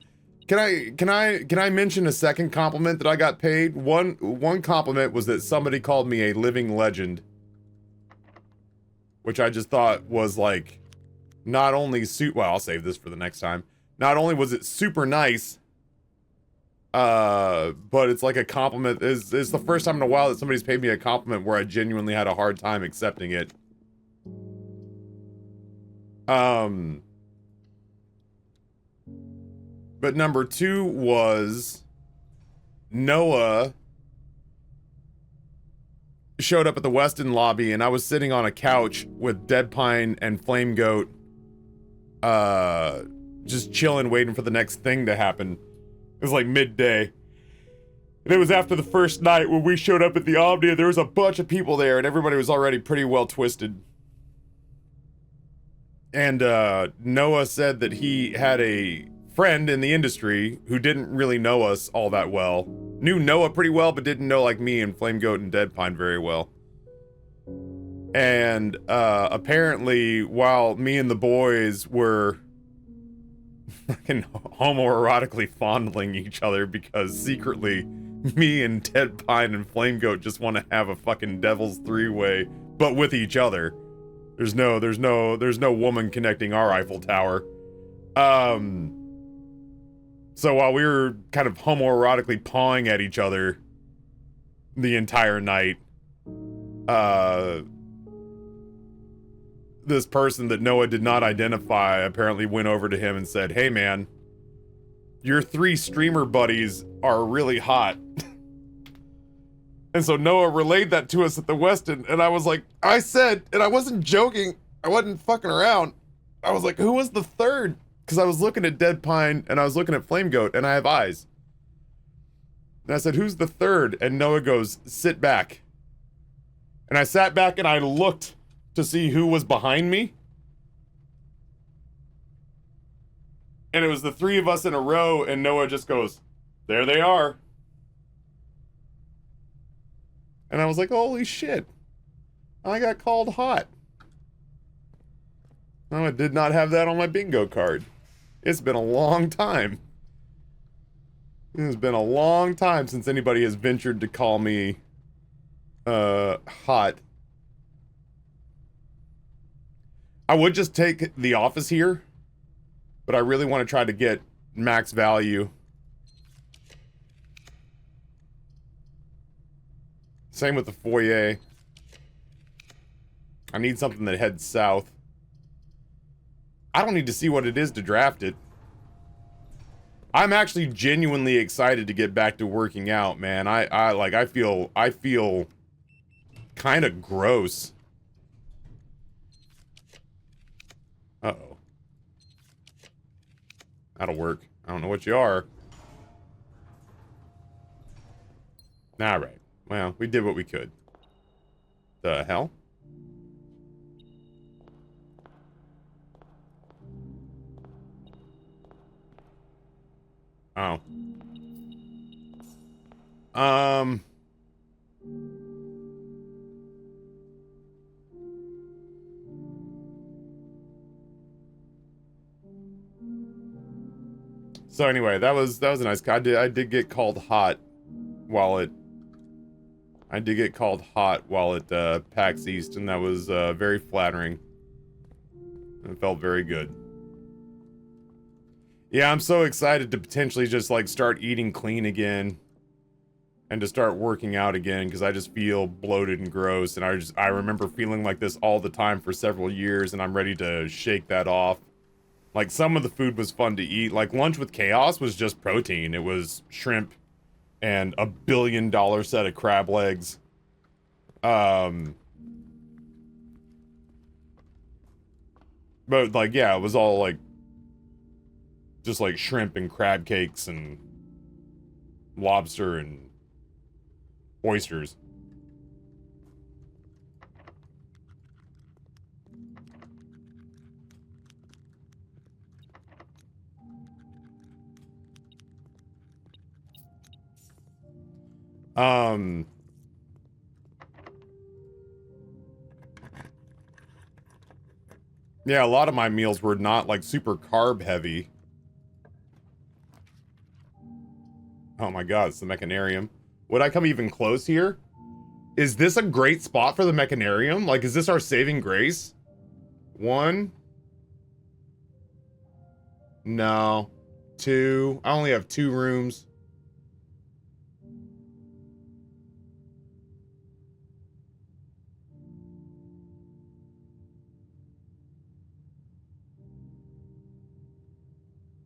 Can I mention a second compliment that I got paid? One compliment was that somebody called me a living legend, which I just thought was like not only well, I'll save this for the next time. Not only was it super nice, but it's like a compliment. It's the first time in a while that somebody's paid me a compliment where I genuinely had a hard time accepting it. But number 2 was Noah showed up at the Westin lobby, and I was sitting on a couch with Dead Pine and Flame Goat, just chilling, waiting for the next thing to happen. It was like midday. And it was after the first night when we showed up at the Omnia. There was a bunch of people there, and everybody was already pretty well twisted. And Noah said that he had a friend in the industry who didn't really know us all that well. Knew Noah pretty well, but didn't know like me and Flame Goat and Dead Pine very well. And apparently, while me and the boys were fucking homoerotically fondling each other because secretly me and Dead Pine and Flame Goat just want to have a fucking devil's three-way, but with each other. There's no woman connecting our Eiffel Tower. So while we were kind of homoerotically pawing at each other the entire night, this person that Noah did not identify apparently went over to him and said, "Hey man, your 3 streamer buddies are really hot." And so Noah relayed that to us at the Westin, and I was like, I said, and I wasn't joking, I wasn't fucking around. I was like, who was the third? Because I was looking at Dead Pine, and I was looking at Flame Goat, and I have eyes. And I said, who's the third? And Noah goes, sit back. And I sat back, and I looked to see who was behind me. And it was the 3 of us in a row, and Noah just goes, There they are. And I was like, holy shit. I got called hot. Oh, I did not have that on my bingo card. It's been a long time. It has been a long time since anybody has ventured to call me, hot. I would just take the office here, but I really want to try to get max value. Same with the foyer. I need something that heads south. I don't need to see what it is to draft it. I'm actually genuinely excited to get back to working out, man. I feel kind of gross. Uh-oh. That'll work. I don't know what you are. Alright. Well, we did what we could. The hell? Oh. So anyway, that was a nice. I did get called hot while it. I did get called hot while at PAX East, and that was very flattering. It felt very good. Yeah, I'm so excited to potentially just like start eating clean again, and to start working out again, because I just feel bloated and gross, and I remember feeling like this all the time for several years, and I'm ready to shake that off. Like, some of the food was fun to eat. Like, Lunch with Chaos was just protein. It was shrimp and a $1 billion set of crab legs. But, like, yeah, it was all, like, just, like, shrimp and crab cakes and lobster and oysters. Yeah, a lot of my meals were not, like, super carb heavy. Oh my god, it's the Mechanarium. Would I come even close here? Is this a great spot for the Mechanarium? Like, is this our saving grace? 1. No. 2. I only have 2 rooms.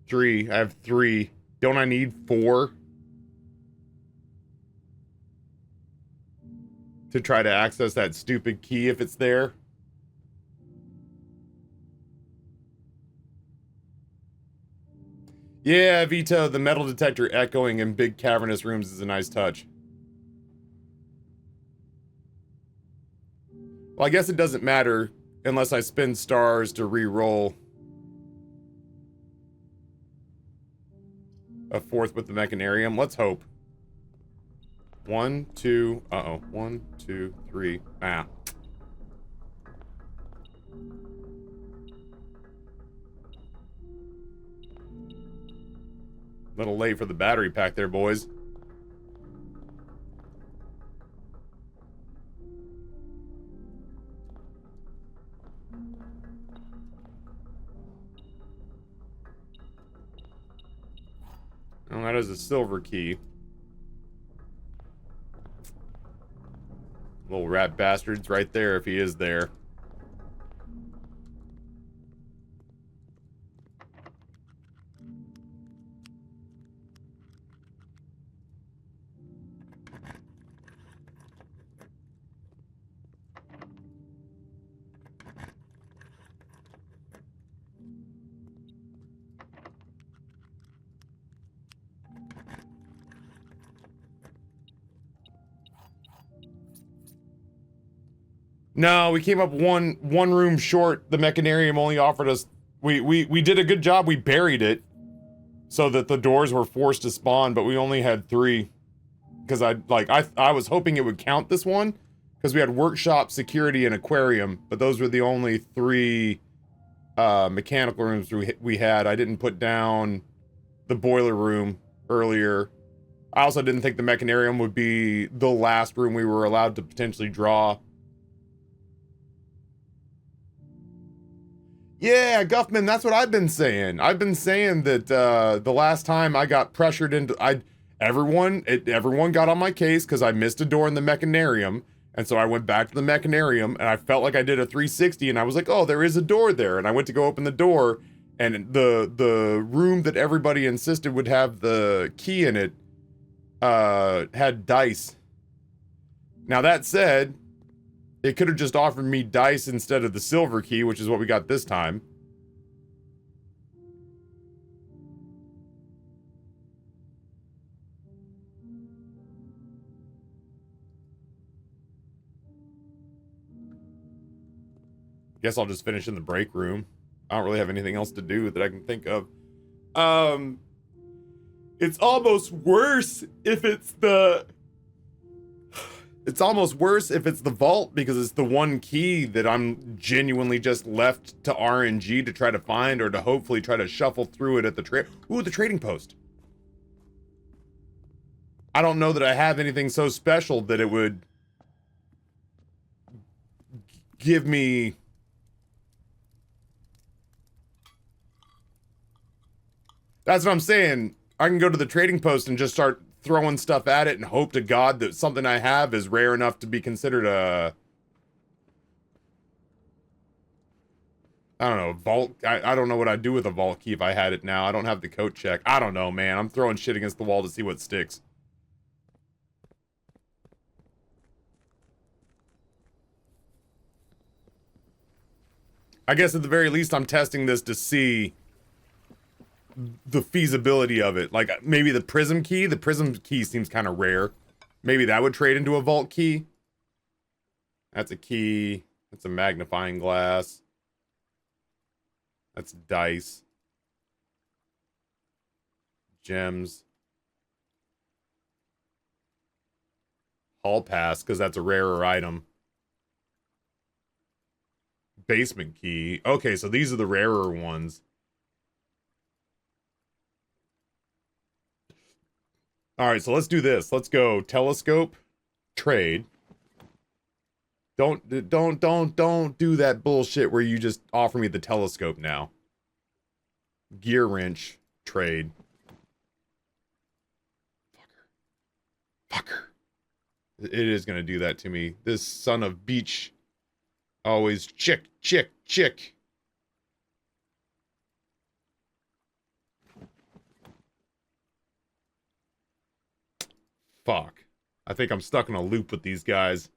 Three. I have 3. Don't I need 4? To try to access that stupid key if it's there? Yeah, Vito, the metal detector echoing in big cavernous rooms is a nice touch. Well, I guess it doesn't matter unless I spend stars to re-roll a 4th with the Mechanarium. Let's hope. 1, 2, uh-oh. 1, 2, 3. Ah. Little late for the battery pack there, boys. Oh, that is a silver key. Little rat bastard's right there if he is there. No, we came up one room short. The Mechanarium only offered us... We did a good job. We buried it. so that the doors were forced to spawn, but we only had 3. Because I was hoping it would count this one, because we had workshop, security, and aquarium, but those were the only 3 mechanical rooms we had. I didn't put down the boiler room earlier. I also didn't think the mechanarium would be the last room we were allowed to potentially draw. Yeah, Guffman, that's what I've been saying. I've been saying that the last time I got pressured into... Everyone got on my case because I missed a door in the mechanarium, and so I went back to the mechanarium, and I felt like I did a 360, and I was like, oh, there is a door there, and I went to go open the door, and the room that everybody insisted would have the key in it had dice. Now, that said, it could have just offered me dice instead of the silver key, which is what we got this time. Guess I'll just finish in the break room. I don't really have anything else to do that I can think of. It's almost worse if it's the... It's almost worse if it's the vault, because it's the one key that I'm genuinely just left to RNG to try to find, or to hopefully try to shuffle through it at the the trading post. I don't know that I have anything so special that it would give me... That's what I'm saying. I can go to the trading post and just start throwing stuff at it and hope to God that something I have is rare enough to be considered a... I don't know, vault... I don't know what I'd do with a vault key if I had it now. I don't have the coat check. I don't know, man. I'm throwing shit against the wall to see what sticks. I guess at the very least I'm testing this to see the feasibility of it. Like, maybe the prism key seems kind of rare. Maybe that would trade into a vault key. That's a key. That's a magnifying glass. That's dice. Gems. Hall pass, because that's a rarer item. Basement key. Okay, so these are the rarer ones. All right, so let's do this. Let's go telescope, trade. Don't do that bullshit where you just offer me the telescope now. Gear wrench, trade. Fucker. It is gonna do that to me. This son of beach. Always chick. Fuck. I think I'm stuck in a loop with these guys.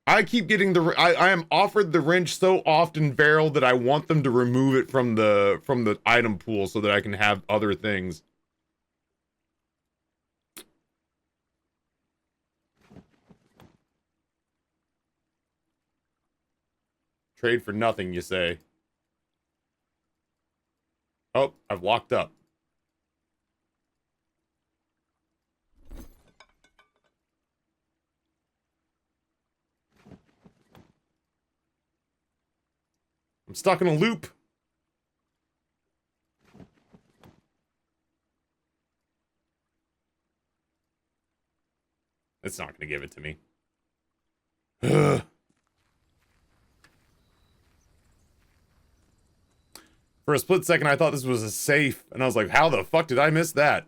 I keep getting I am offered the wrench so often, Varel, that I want them to remove it from the item pool so that I can have other things. Trade for nothing, you say. Oh, I've locked up. I'm stuck in a loop. It's not going to give it to me. Ugh. For a split second, I thought this was a safe, and I was like, how the fuck did I miss that?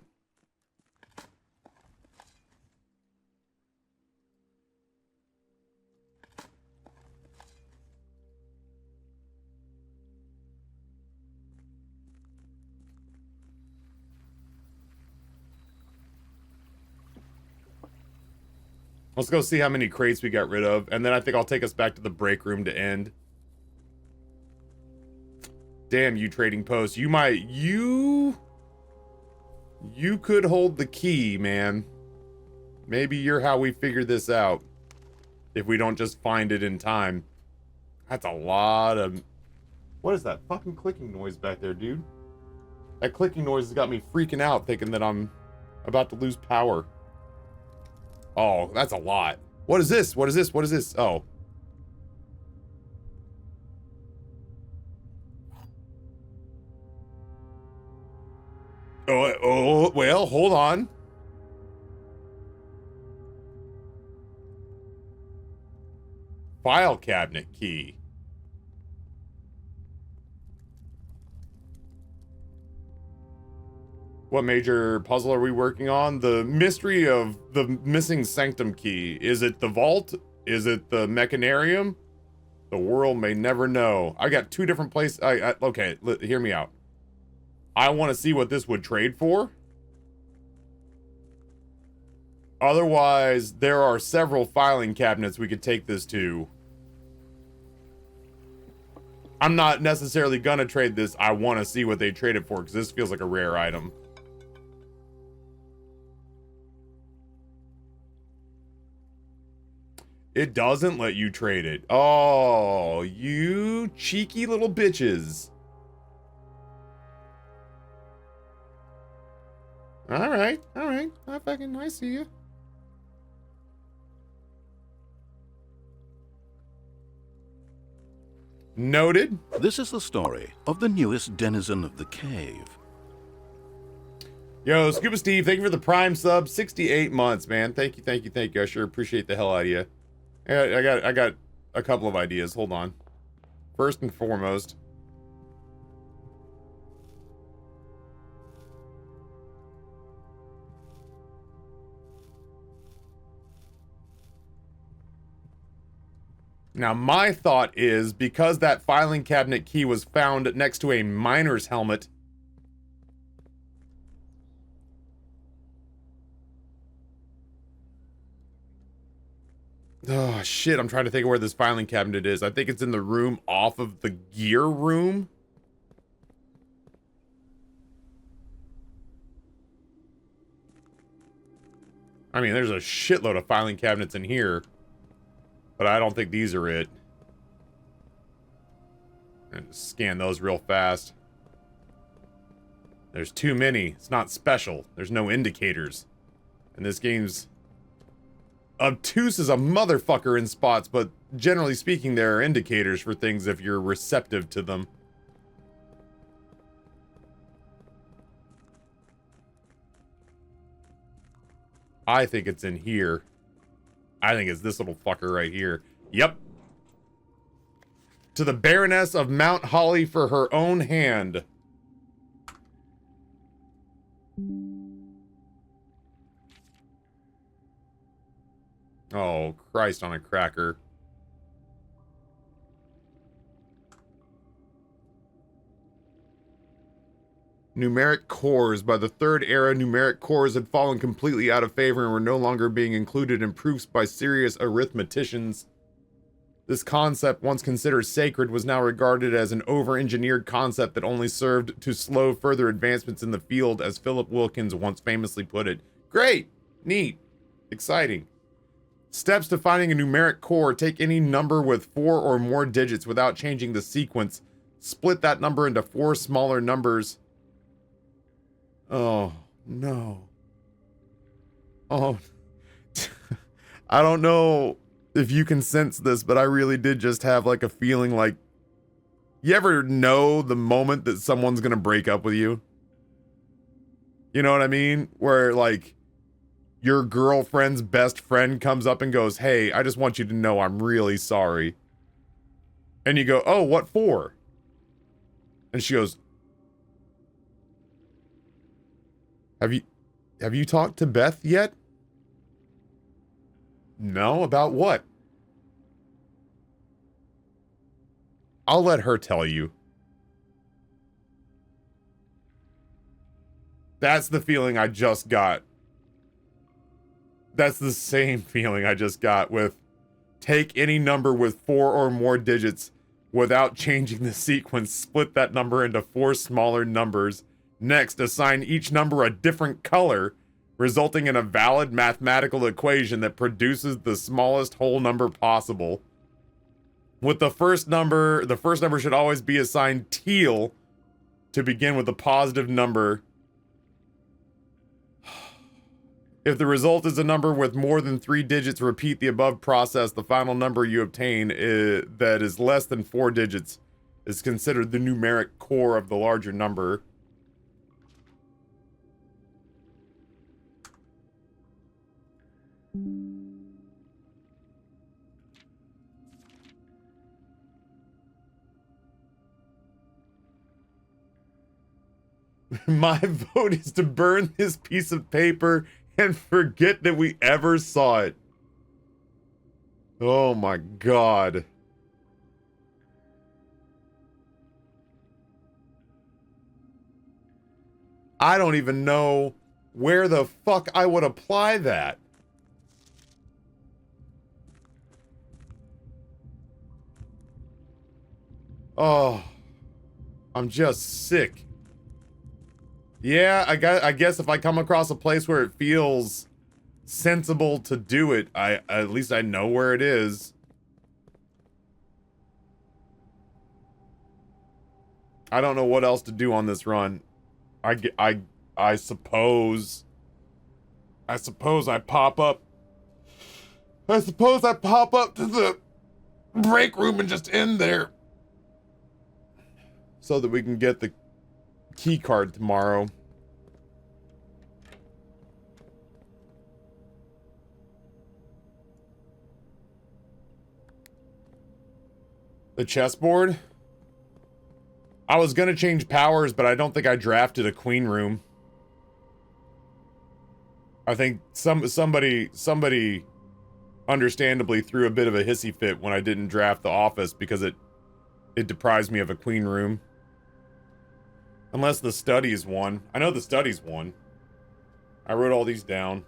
Let's go see how many crates we got rid of, and then I think I'll take us back to the break room to end. Damn you, trading post. You might... You could hold the key, man. Maybe you're how we figure this out. If we don't just find it in time. That's a lot of... What is that fucking clicking noise back there, dude? That clicking noise has got me freaking out, thinking that I'm about to lose power. Oh, that's a lot. What is this? What is this? What is this? Oh. Oh, well, hold on. File cabinet key. What major puzzle are we working on? The mystery of the missing sanctum key. Is it the vault? Is it the mechanarium? The world may never know. I got two different places. Okay, hear me out. I want to see what this would trade for. Otherwise, there are several filing cabinets we could take this to. I'm not necessarily gonna trade this. I want to see what they trade it for, because this feels like a rare item. It doesn't let you trade it. Oh, you cheeky little bitches. Alright, alright. I see you. Noted. This is the story of the newest denizen of the cave. Yo, Scuba Steve, thank you for the Prime sub. 68 months, man. Thank you, thank you, thank you. I sure appreciate the hell out of you. I got a couple of ideas. Hold on. First and foremost. Now, my thought is, because that filing cabinet key was found next to a miner's helmet, oh, shit, I'm trying to think of where this filing cabinet is. I think it's in the room off of the gear room. I mean, there's a shitload of filing cabinets in here, but I don't think these are it. And scan those real fast. There's too many. It's not special. There's no indicators. And this game's obtuse as a motherfucker in spots, but generally speaking, there are indicators for things if you're receptive to them. I think it's in here. I think it's this little fucker right here. Yep. To the Baroness of Mount Holly for her own hand. Oh, Christ on a cracker. Numeric cores. By the Third Era, numeric cores had fallen completely out of favor and were no longer being included in proofs by serious arithmeticians. This concept, once considered sacred, was now regarded as an over-engineered concept that only served to slow further advancements in the field, as Philip Wilkins once famously put it. Great! Neat! Exciting. Steps to finding a numeric core: take any number with 4 or more digits without changing the sequence. Split that number into 4 smaller numbers. Oh, no. Oh. I don't know if you can sense this, but I really did just have like a feeling like, you ever know the moment that someone's gonna break up with you? You know what I mean? Where like your girlfriend's best friend comes up and goes, "Hey, I just want you to know I'm really sorry." And you go, "Oh, what for?" And she goes, Have you talked to Beth yet?" "No, about what?" "I'll let her tell you." That's the feeling I just got. That's the same feeling I just got with take any number with 4 or more digits without changing the sequence. Split that number into 4 smaller numbers. Next, assign each number a different color, resulting in a valid mathematical equation that produces the smallest whole number possible. With the first number should always be assigned teal to begin with a positive number. If the result is a number with more than 3 digits, repeat the above process. The final number you obtain that is less than 4 digits is considered the numeric core of the larger number. My vote is to burn this piece of paper and forget that we ever saw it. Oh my God. I don't even know where the fuck I would apply that. Oh, I'm just sick. Yeah, I guess if I come across a place where it feels sensible to do it, at least I know where it is. I don't know what else to do on this run. I suppose I pop up. I suppose I pop up to the break room and just end there. So that we can get the key card tomorrow. The chessboard? I was gonna change powers, but I don't think I drafted a queen room. I think somebody understandably threw a bit of a hissy fit when I didn't draft the office because it deprives me of a queen room. Unless the studies won. I know the studies won. I wrote all these down.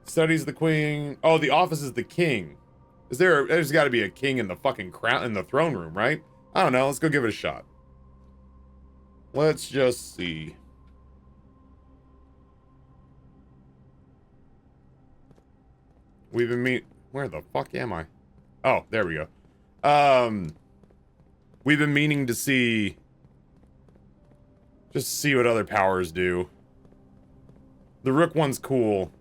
Studies the queen. Oh, the office is the king. There's got to be a king in the fucking crown in the throne room, right? I don't know. Let's go give it a shot. Let's just see. We've been where the fuck am I? Oh, there we go. We've been meaning to see. Just see what other powers do. The Rook one's cool.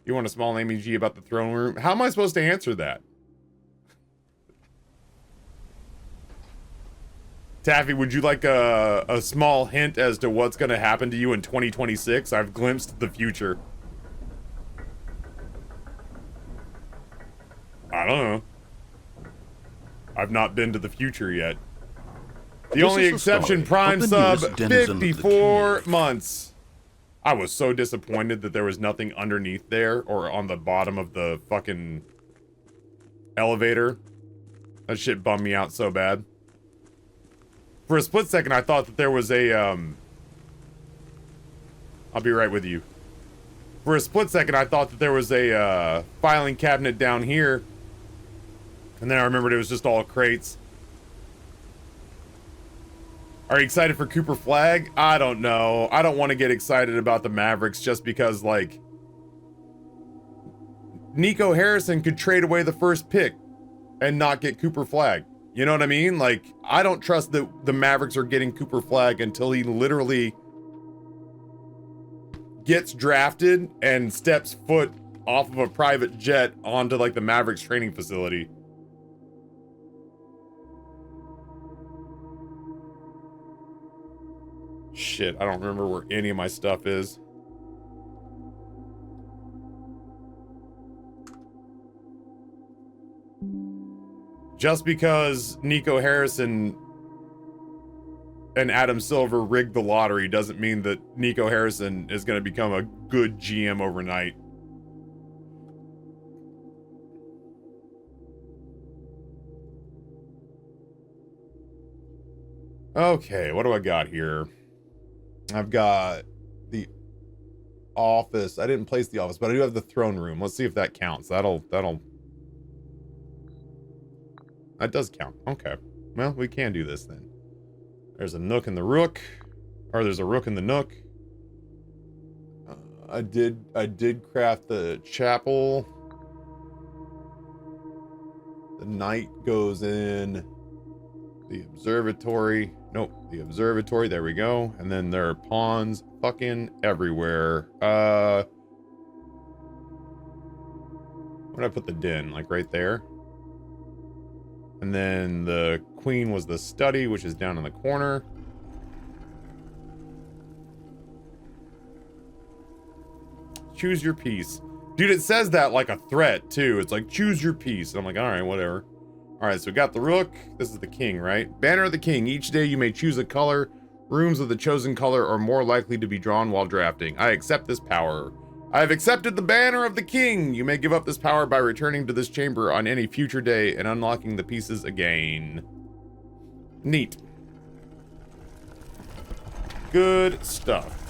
You want a small MEG about the throne room? How am I supposed to answer that? Taffy, would you like a small hint as to what's going to happen to you in 2026? I've glimpsed the future. I don't know. I've not been to the future yet. The only exception, Prime sub, 54 months. I was so disappointed that there was nothing underneath there or on the bottom of the fucking elevator. That shit bummed me out so bad. For a split second, I thought that there was a, I'll be right with you. For a split second, I thought that there was a, filing cabinet down here. And then I remembered it was just all crates. Are you excited for Cooper Flag? I don't know. I don't want to get excited about the Mavericks just because, like, Nico Harrison could trade away the first pick and not get Cooper Flag. You know what I mean? Like, I don't trust that the Mavericks are getting Cooper Flag until he literally gets drafted and steps foot off of a private jet onto, like, the Mavericks training facility. Shit, I don't remember where any of my stuff is. Just because Nico Harrison and Adam Silver rigged the lottery doesn't mean that Nico Harrison is going to become a good GM overnight. Okay, what do I got here? I've got the office. I didn't place the office, but I do have the throne room. Let's see if that counts. That does count. Okay. Well, we can do this then. There's a nook and the rook. Or there's a rook and the nook. I did craft the chapel. The knight goes in the observatory. Nope, the observatory. There we go. And then there are pawns fucking everywhere. Where did I put the den? Like right there? And then the queen was the study, which is down in the corner. Choose your piece. Dude, it says that like a threat, too. It's like, choose your piece. And I'm like, alright, whatever. Alright, so we got the rook. This is the king, right? Banner of the king. Each day you may choose a color. Rooms of the chosen color are more likely to be drawn while drafting. I accept this power. I have accepted the banner of the king. You may give up this power by returning to this chamber on any future day and unlocking the pieces again. Neat. Good stuff.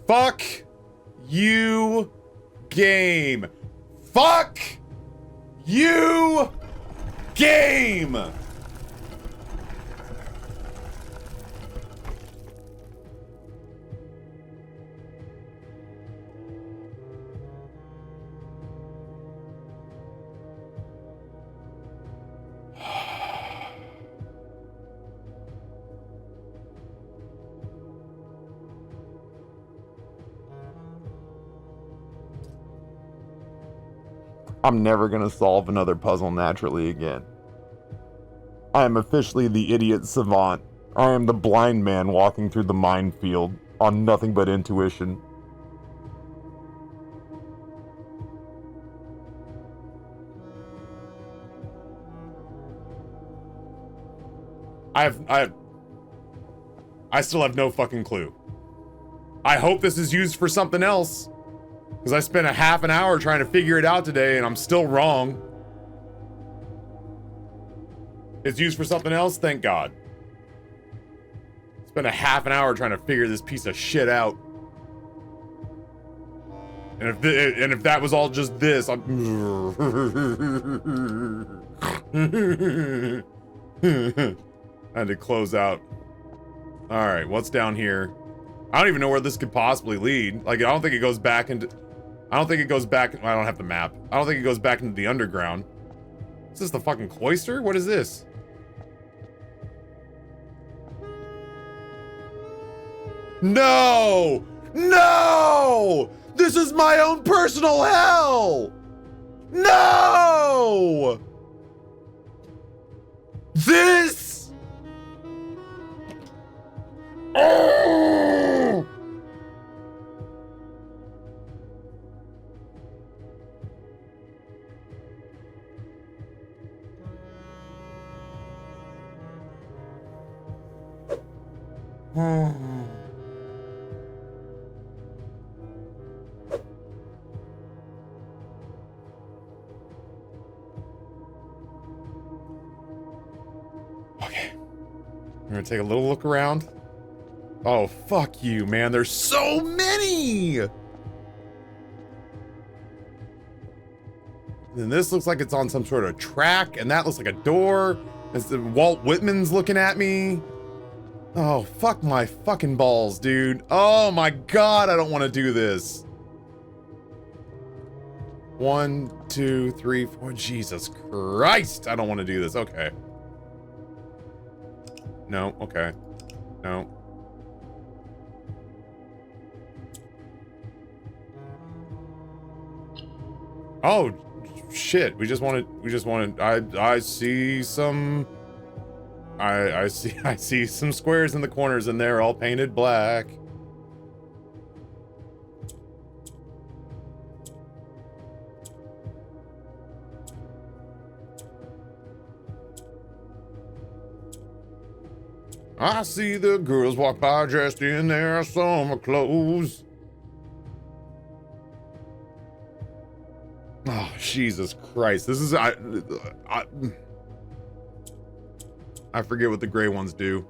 Fuck you, game. Fuck you, game. I'm never gonna solve another puzzle naturally again. I am officially the idiot savant. I am the blind man walking through the minefield on nothing but intuition. I still have no fucking clue. I hope this is used for something else. Because I spent a half an hour trying to figure it out today and I'm still wrong. It's used for something else? Thank God. Spent a half an hour trying to figure this piece of shit out. And if that was all just this, I'm... I had to close out. Alright, what's down here? I don't even know where this could possibly lead. Like, I don't think it goes back into... I don't think it goes back... I don't have the map. I don't think it goes back into the underground. Is this the fucking cloister? What is this? No! No! This is my own personal hell! No! This... Oh! Okay. I'm gonna take a little look around. Oh, fuck you, man. There's so many! And this looks like it's on some sort of track, and that looks like a door. It's the Walt Whitman's looking at me. Oh, fuck my fucking balls, dude. Oh my God, I don't want to do this. 1, 2, 3, 4. Jesus Christ, I don't want to do this. Okay. No, okay. No. Oh, shit. We just wanted, I see some, I see some squares in the corners and they're all painted black. I see the girls walk by dressed in their summer clothes. Oh, Jesus Christ. This is... I forget what the gray ones do.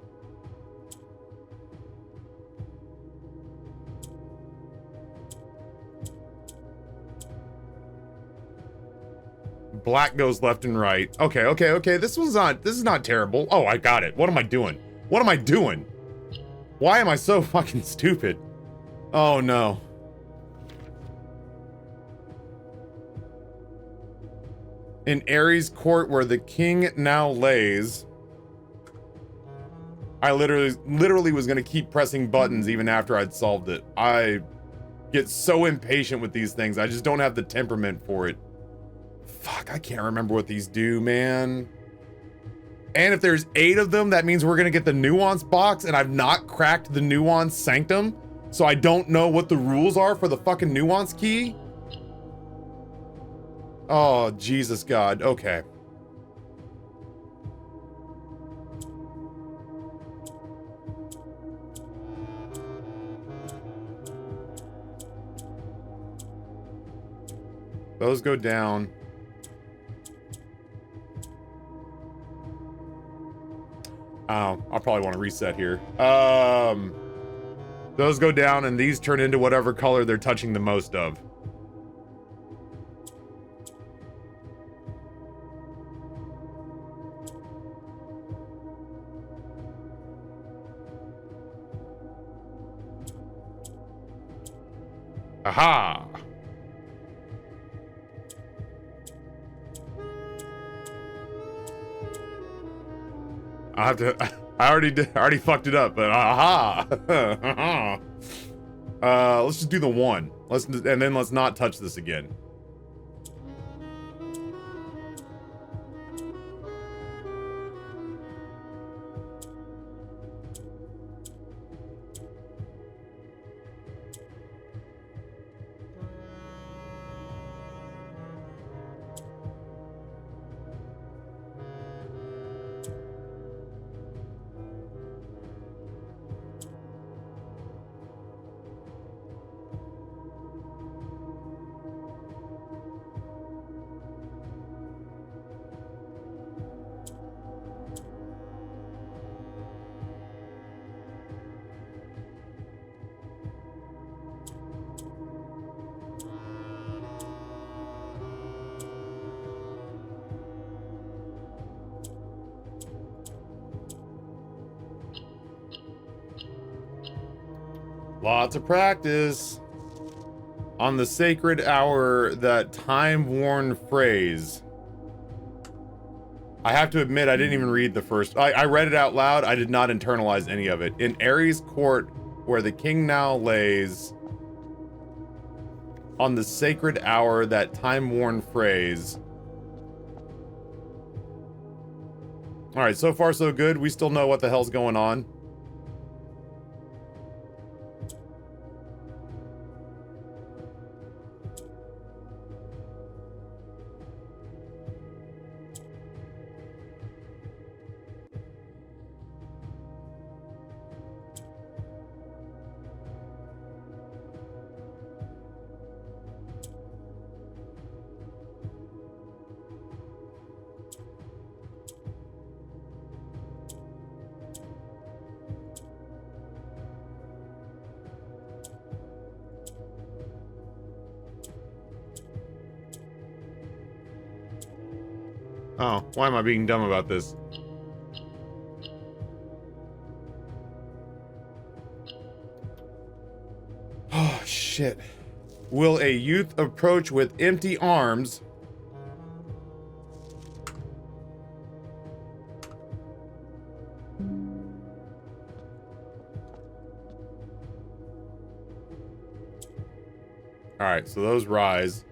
Black goes left and right. Okay. This is not terrible. Oh, I got it. What am I doing? What am I doing? Why am I so fucking stupid? Oh, no. In Ares Court, where the king now lays. I literally was gonna keep pressing buttons even after I'd solved it. I get so impatient with these things. I just don't have the temperament for it. Fuck, I can't remember what these do, man. And if there's 8 of them, that means we're gonna get the nuance box, and I've not cracked the nuance sanctum, so I don't know what the rules are for the fucking nuance key. Oh, Jesus God. Okay. Those go down. Oh, I'll probably want to reset here. Those go down and these turn into whatever color they're touching the most of. Aha! I have to. I already fucked it up, but aha! Let's just do the 1. And then let's not touch this again. Lots of practice. On the sacred hour, that time-worn phrase. I have to admit, I didn't even read the first. I read it out loud. I did not internalize any of it. In Ares Court, where the king now lays. On the sacred hour, that time-worn phrase. Alright, so far so good. We still know what the hell's going on. Oh, why am I being dumb about this? Oh, shit. Will a youth approach with empty arms? Alright, so those rise.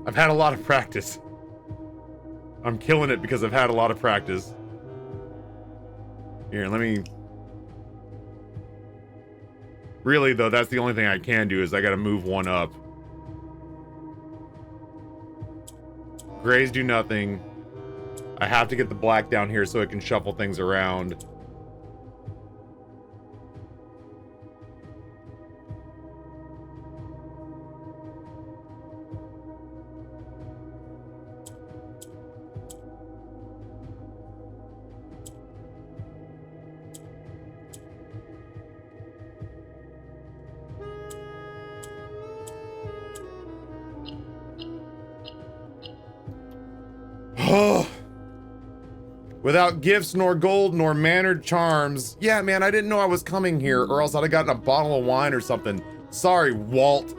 I've had a lot of practice. I'm killing it because I've had a lot of practice. Here, let me... Really, though, that's the only thing I can do is I gotta move 1 up. Grays do nothing. I have to get the black down here so it can shuffle things around. Without gifts, nor gold, nor mannered charms. Yeah, man, I didn't know I was coming here, or else I'd have gotten a bottle of wine or something. Sorry, Walt.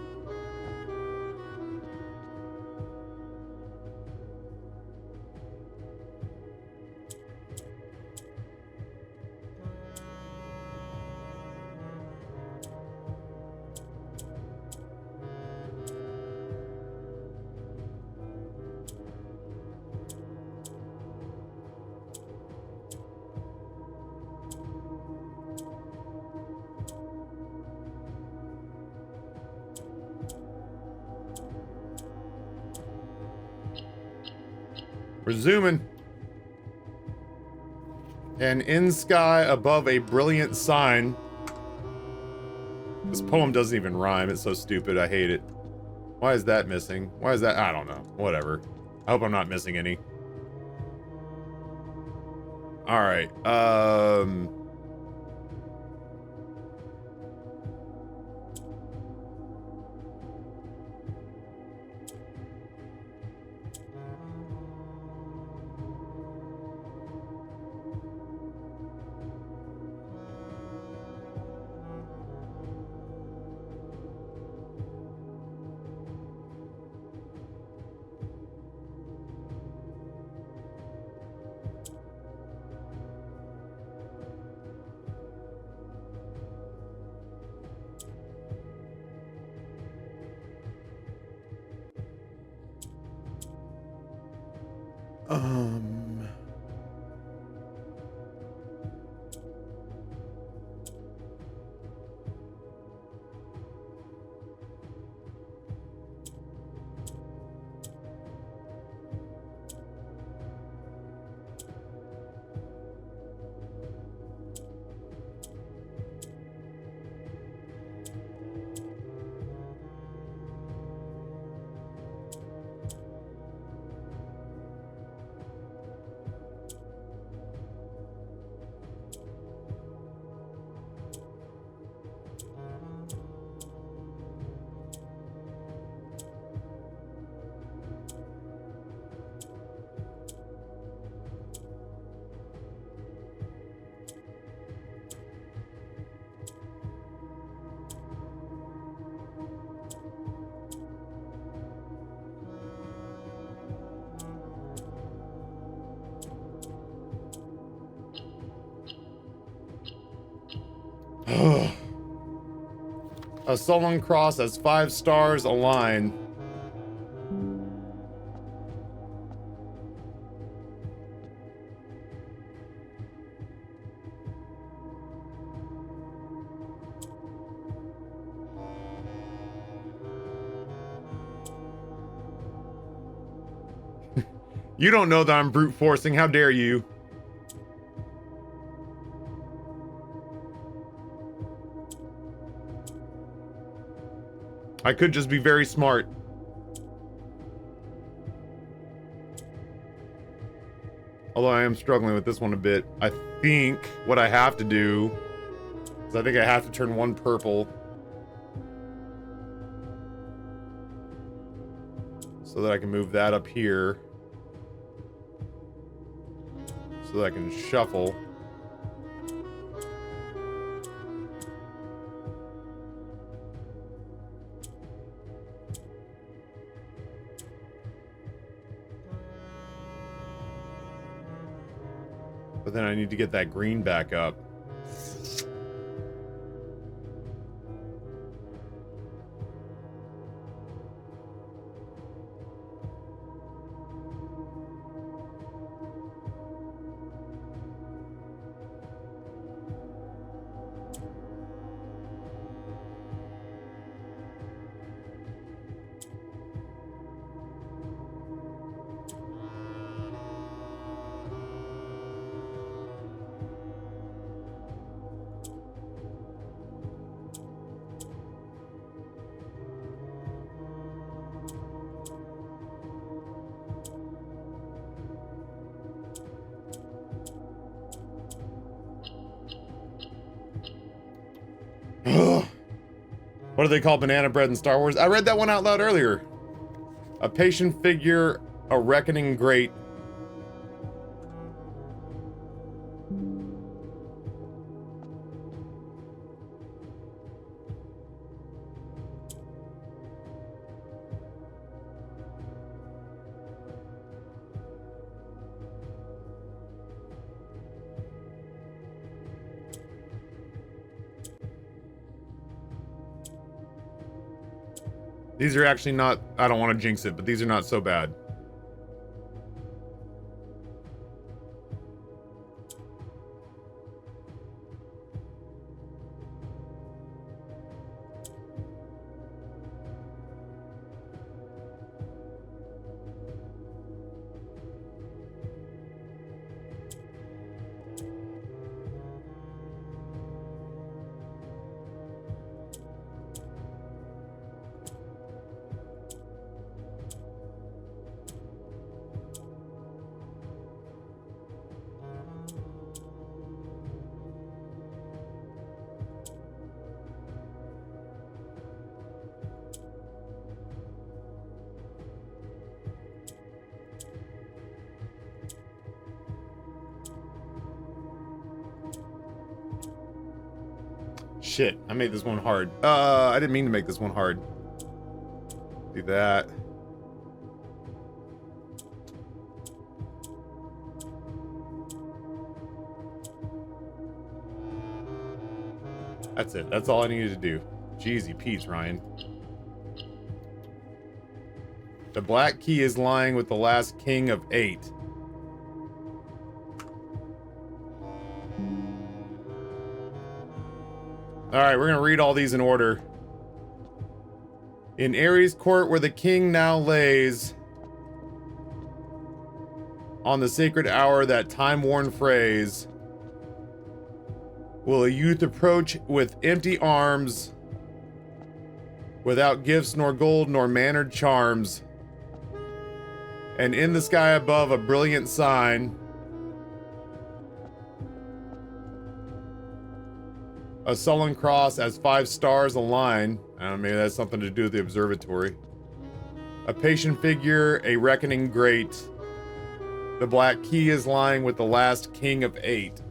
We're zooming. And in sky above a brilliant sign. This poem doesn't even rhyme. It's so stupid. I hate it. Why is that missing? Why is that? I don't know. Whatever. I hope I'm not missing any. All right. A sullen cross has 5 stars aligned. You don't know that I'm brute forcing. How dare you? I could just be very smart. Although I am struggling with this one a bit. I think what I have to do is I think I have to turn one purple. So that I can move that up here. So that I can shuffle. But then I need to get that green back up. What do they call banana bread in Star Wars? I read that one out loud earlier. A patient figure, a reckoning great. These are actually not, I don't want to jinx it, but these are not so bad. Shit, I made this one hard. I didn't mean to make this one hard. Do that. That's it. That's all I needed to do. Jeezy Pete's, Ryan. The black key is lying with the last king of 8. Alright, we're gonna read all these in order. In Ares' court where the king now lays, on the sacred hour, that time-worn phrase, will a youth approach with empty arms, without gifts nor gold nor mannered charms, and in the sky above a brilliant sign, a sullen cross as 5 stars align. I don't know, maybe that's something to do with the observatory. A patient figure, a reckoning great. The black key is lying with the last king of 8.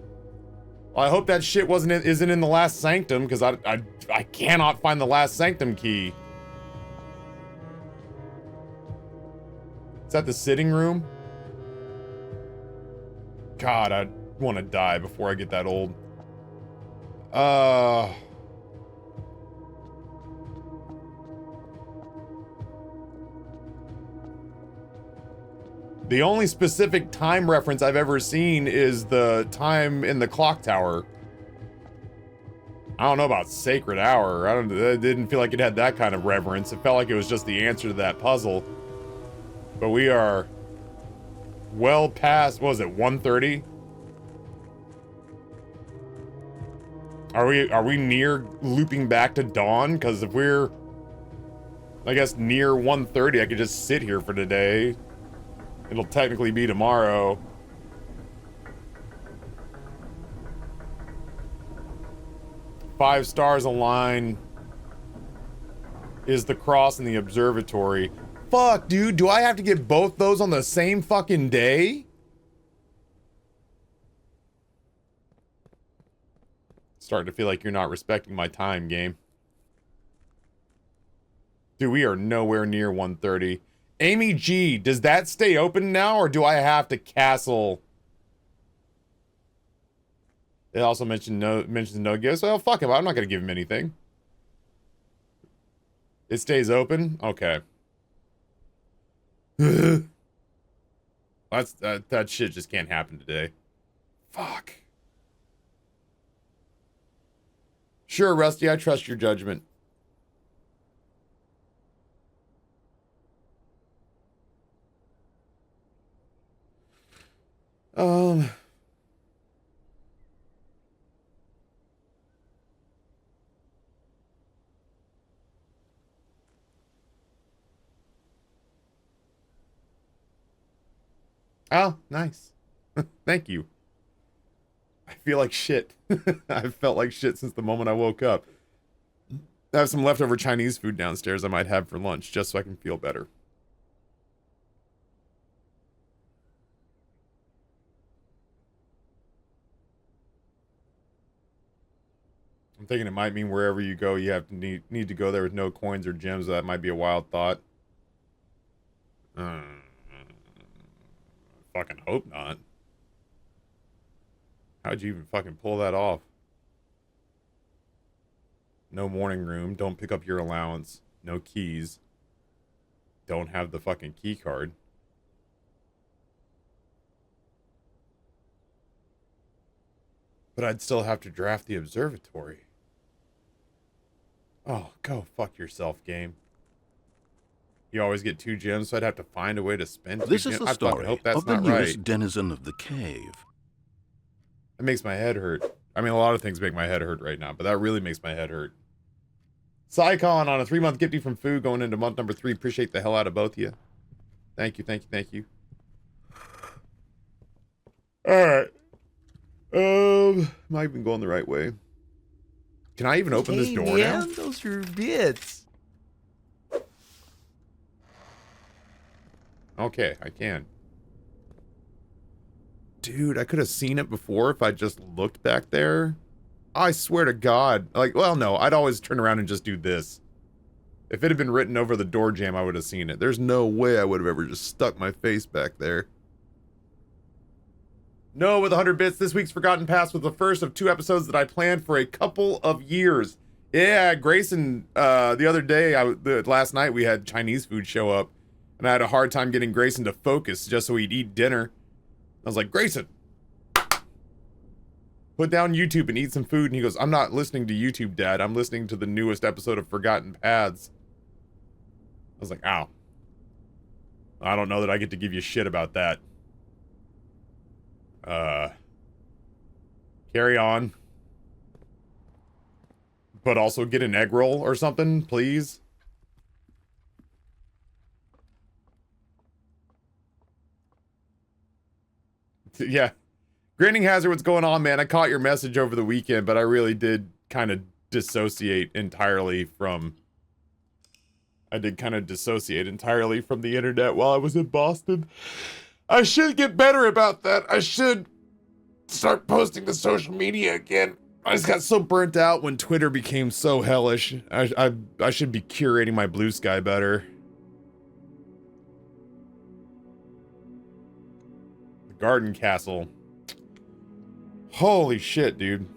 Well, I hope that shit isn't in the last sanctum, because I cannot find the last sanctum key. Is that the sitting room? God, I want to die before I get that old. The only specific time reference I've ever seen is the time in the clock tower. I don't know about sacred hour. I didn't feel like it had that kind of reverence. It felt like it was just the answer to that puzzle. But we are well past, what was it, 1:30? Are we near looping back to dawn? Because if we're, I guess, near 1:30, I could just sit here for today. It'll technically be tomorrow. Five stars align is the cross in the observatory. Fuck, dude, do I have to get both those on the same fucking day? Starting to feel like you're not respecting my time, game. Dude, we are nowhere near 1:30. Amy G, does that stay open now, or do I have to cancel? It also mentions no gifts. Well, fuck him. I'm not gonna give him anything. It stays open? Okay. That shit just can't happen today. Fuck. Sure, Rusty, I trust your judgment. Oh, nice. Thank you. I feel like shit. I've felt like shit since the moment I woke up. I have some leftover Chinese food downstairs I might have for lunch, just so I can feel better. I'm thinking it might mean wherever you go, you have to need to go there with no coins or gems. That might be a wild thought. Fucking hope not. How'd you even fucking pull that off? No morning room. Don't pick up your allowance. No keys. don't have the fucking key card. But I'd still have to draft the observatory. Oh, go fuck yourself, game. You always get 2 gems, so I'd have to find a way to spend 2 This gems. is the I story hope that's of the not newest right. denizen of the cave. It makes my head hurt. I mean, a lot of things make my head hurt right now, but that really makes my head hurt. Psycon on a 3-month gifting from Food going into month number 3. Appreciate the hell out of both of you. Thank you, thank you, thank you. Alright. Am I even going the right way? Can I even open this door now? Those are bits. Okay, I can. Dude, I could have seen it before if I just looked back there. I swear to God. Like, well, no, I'd always turn around and just do this. If it had been written over the door jamb, I would have seen it. There's no way I would have ever just stuck my face back there. No, with 100 bits, this week's Forgotten Past was the first of 2 episodes that I planned for a couple of years. Yeah, Grayson, the other day, last night, we had Chinese food show up, and I had a hard time getting Grayson to focus just so he'd eat dinner. I was like, Grayson, put down YouTube and eat some food. And he goes, I'm not listening to YouTube, Dad. I'm listening to the newest episode of Forgotten Paths. I was like, ow. I don't know that I get to give you shit about that. Carry on. But also get an egg roll or something, please. Yeah. Grinning Hazard, what's going on, man? I caught your message over the weekend, but I really did kind of dissociate entirely from... the internet while I was in Boston. I should get better about that. I should start posting to social media again. I just got so burnt out when Twitter became so hellish. I should be curating my blue sky better. The Garden Castle. Holy shit, dude.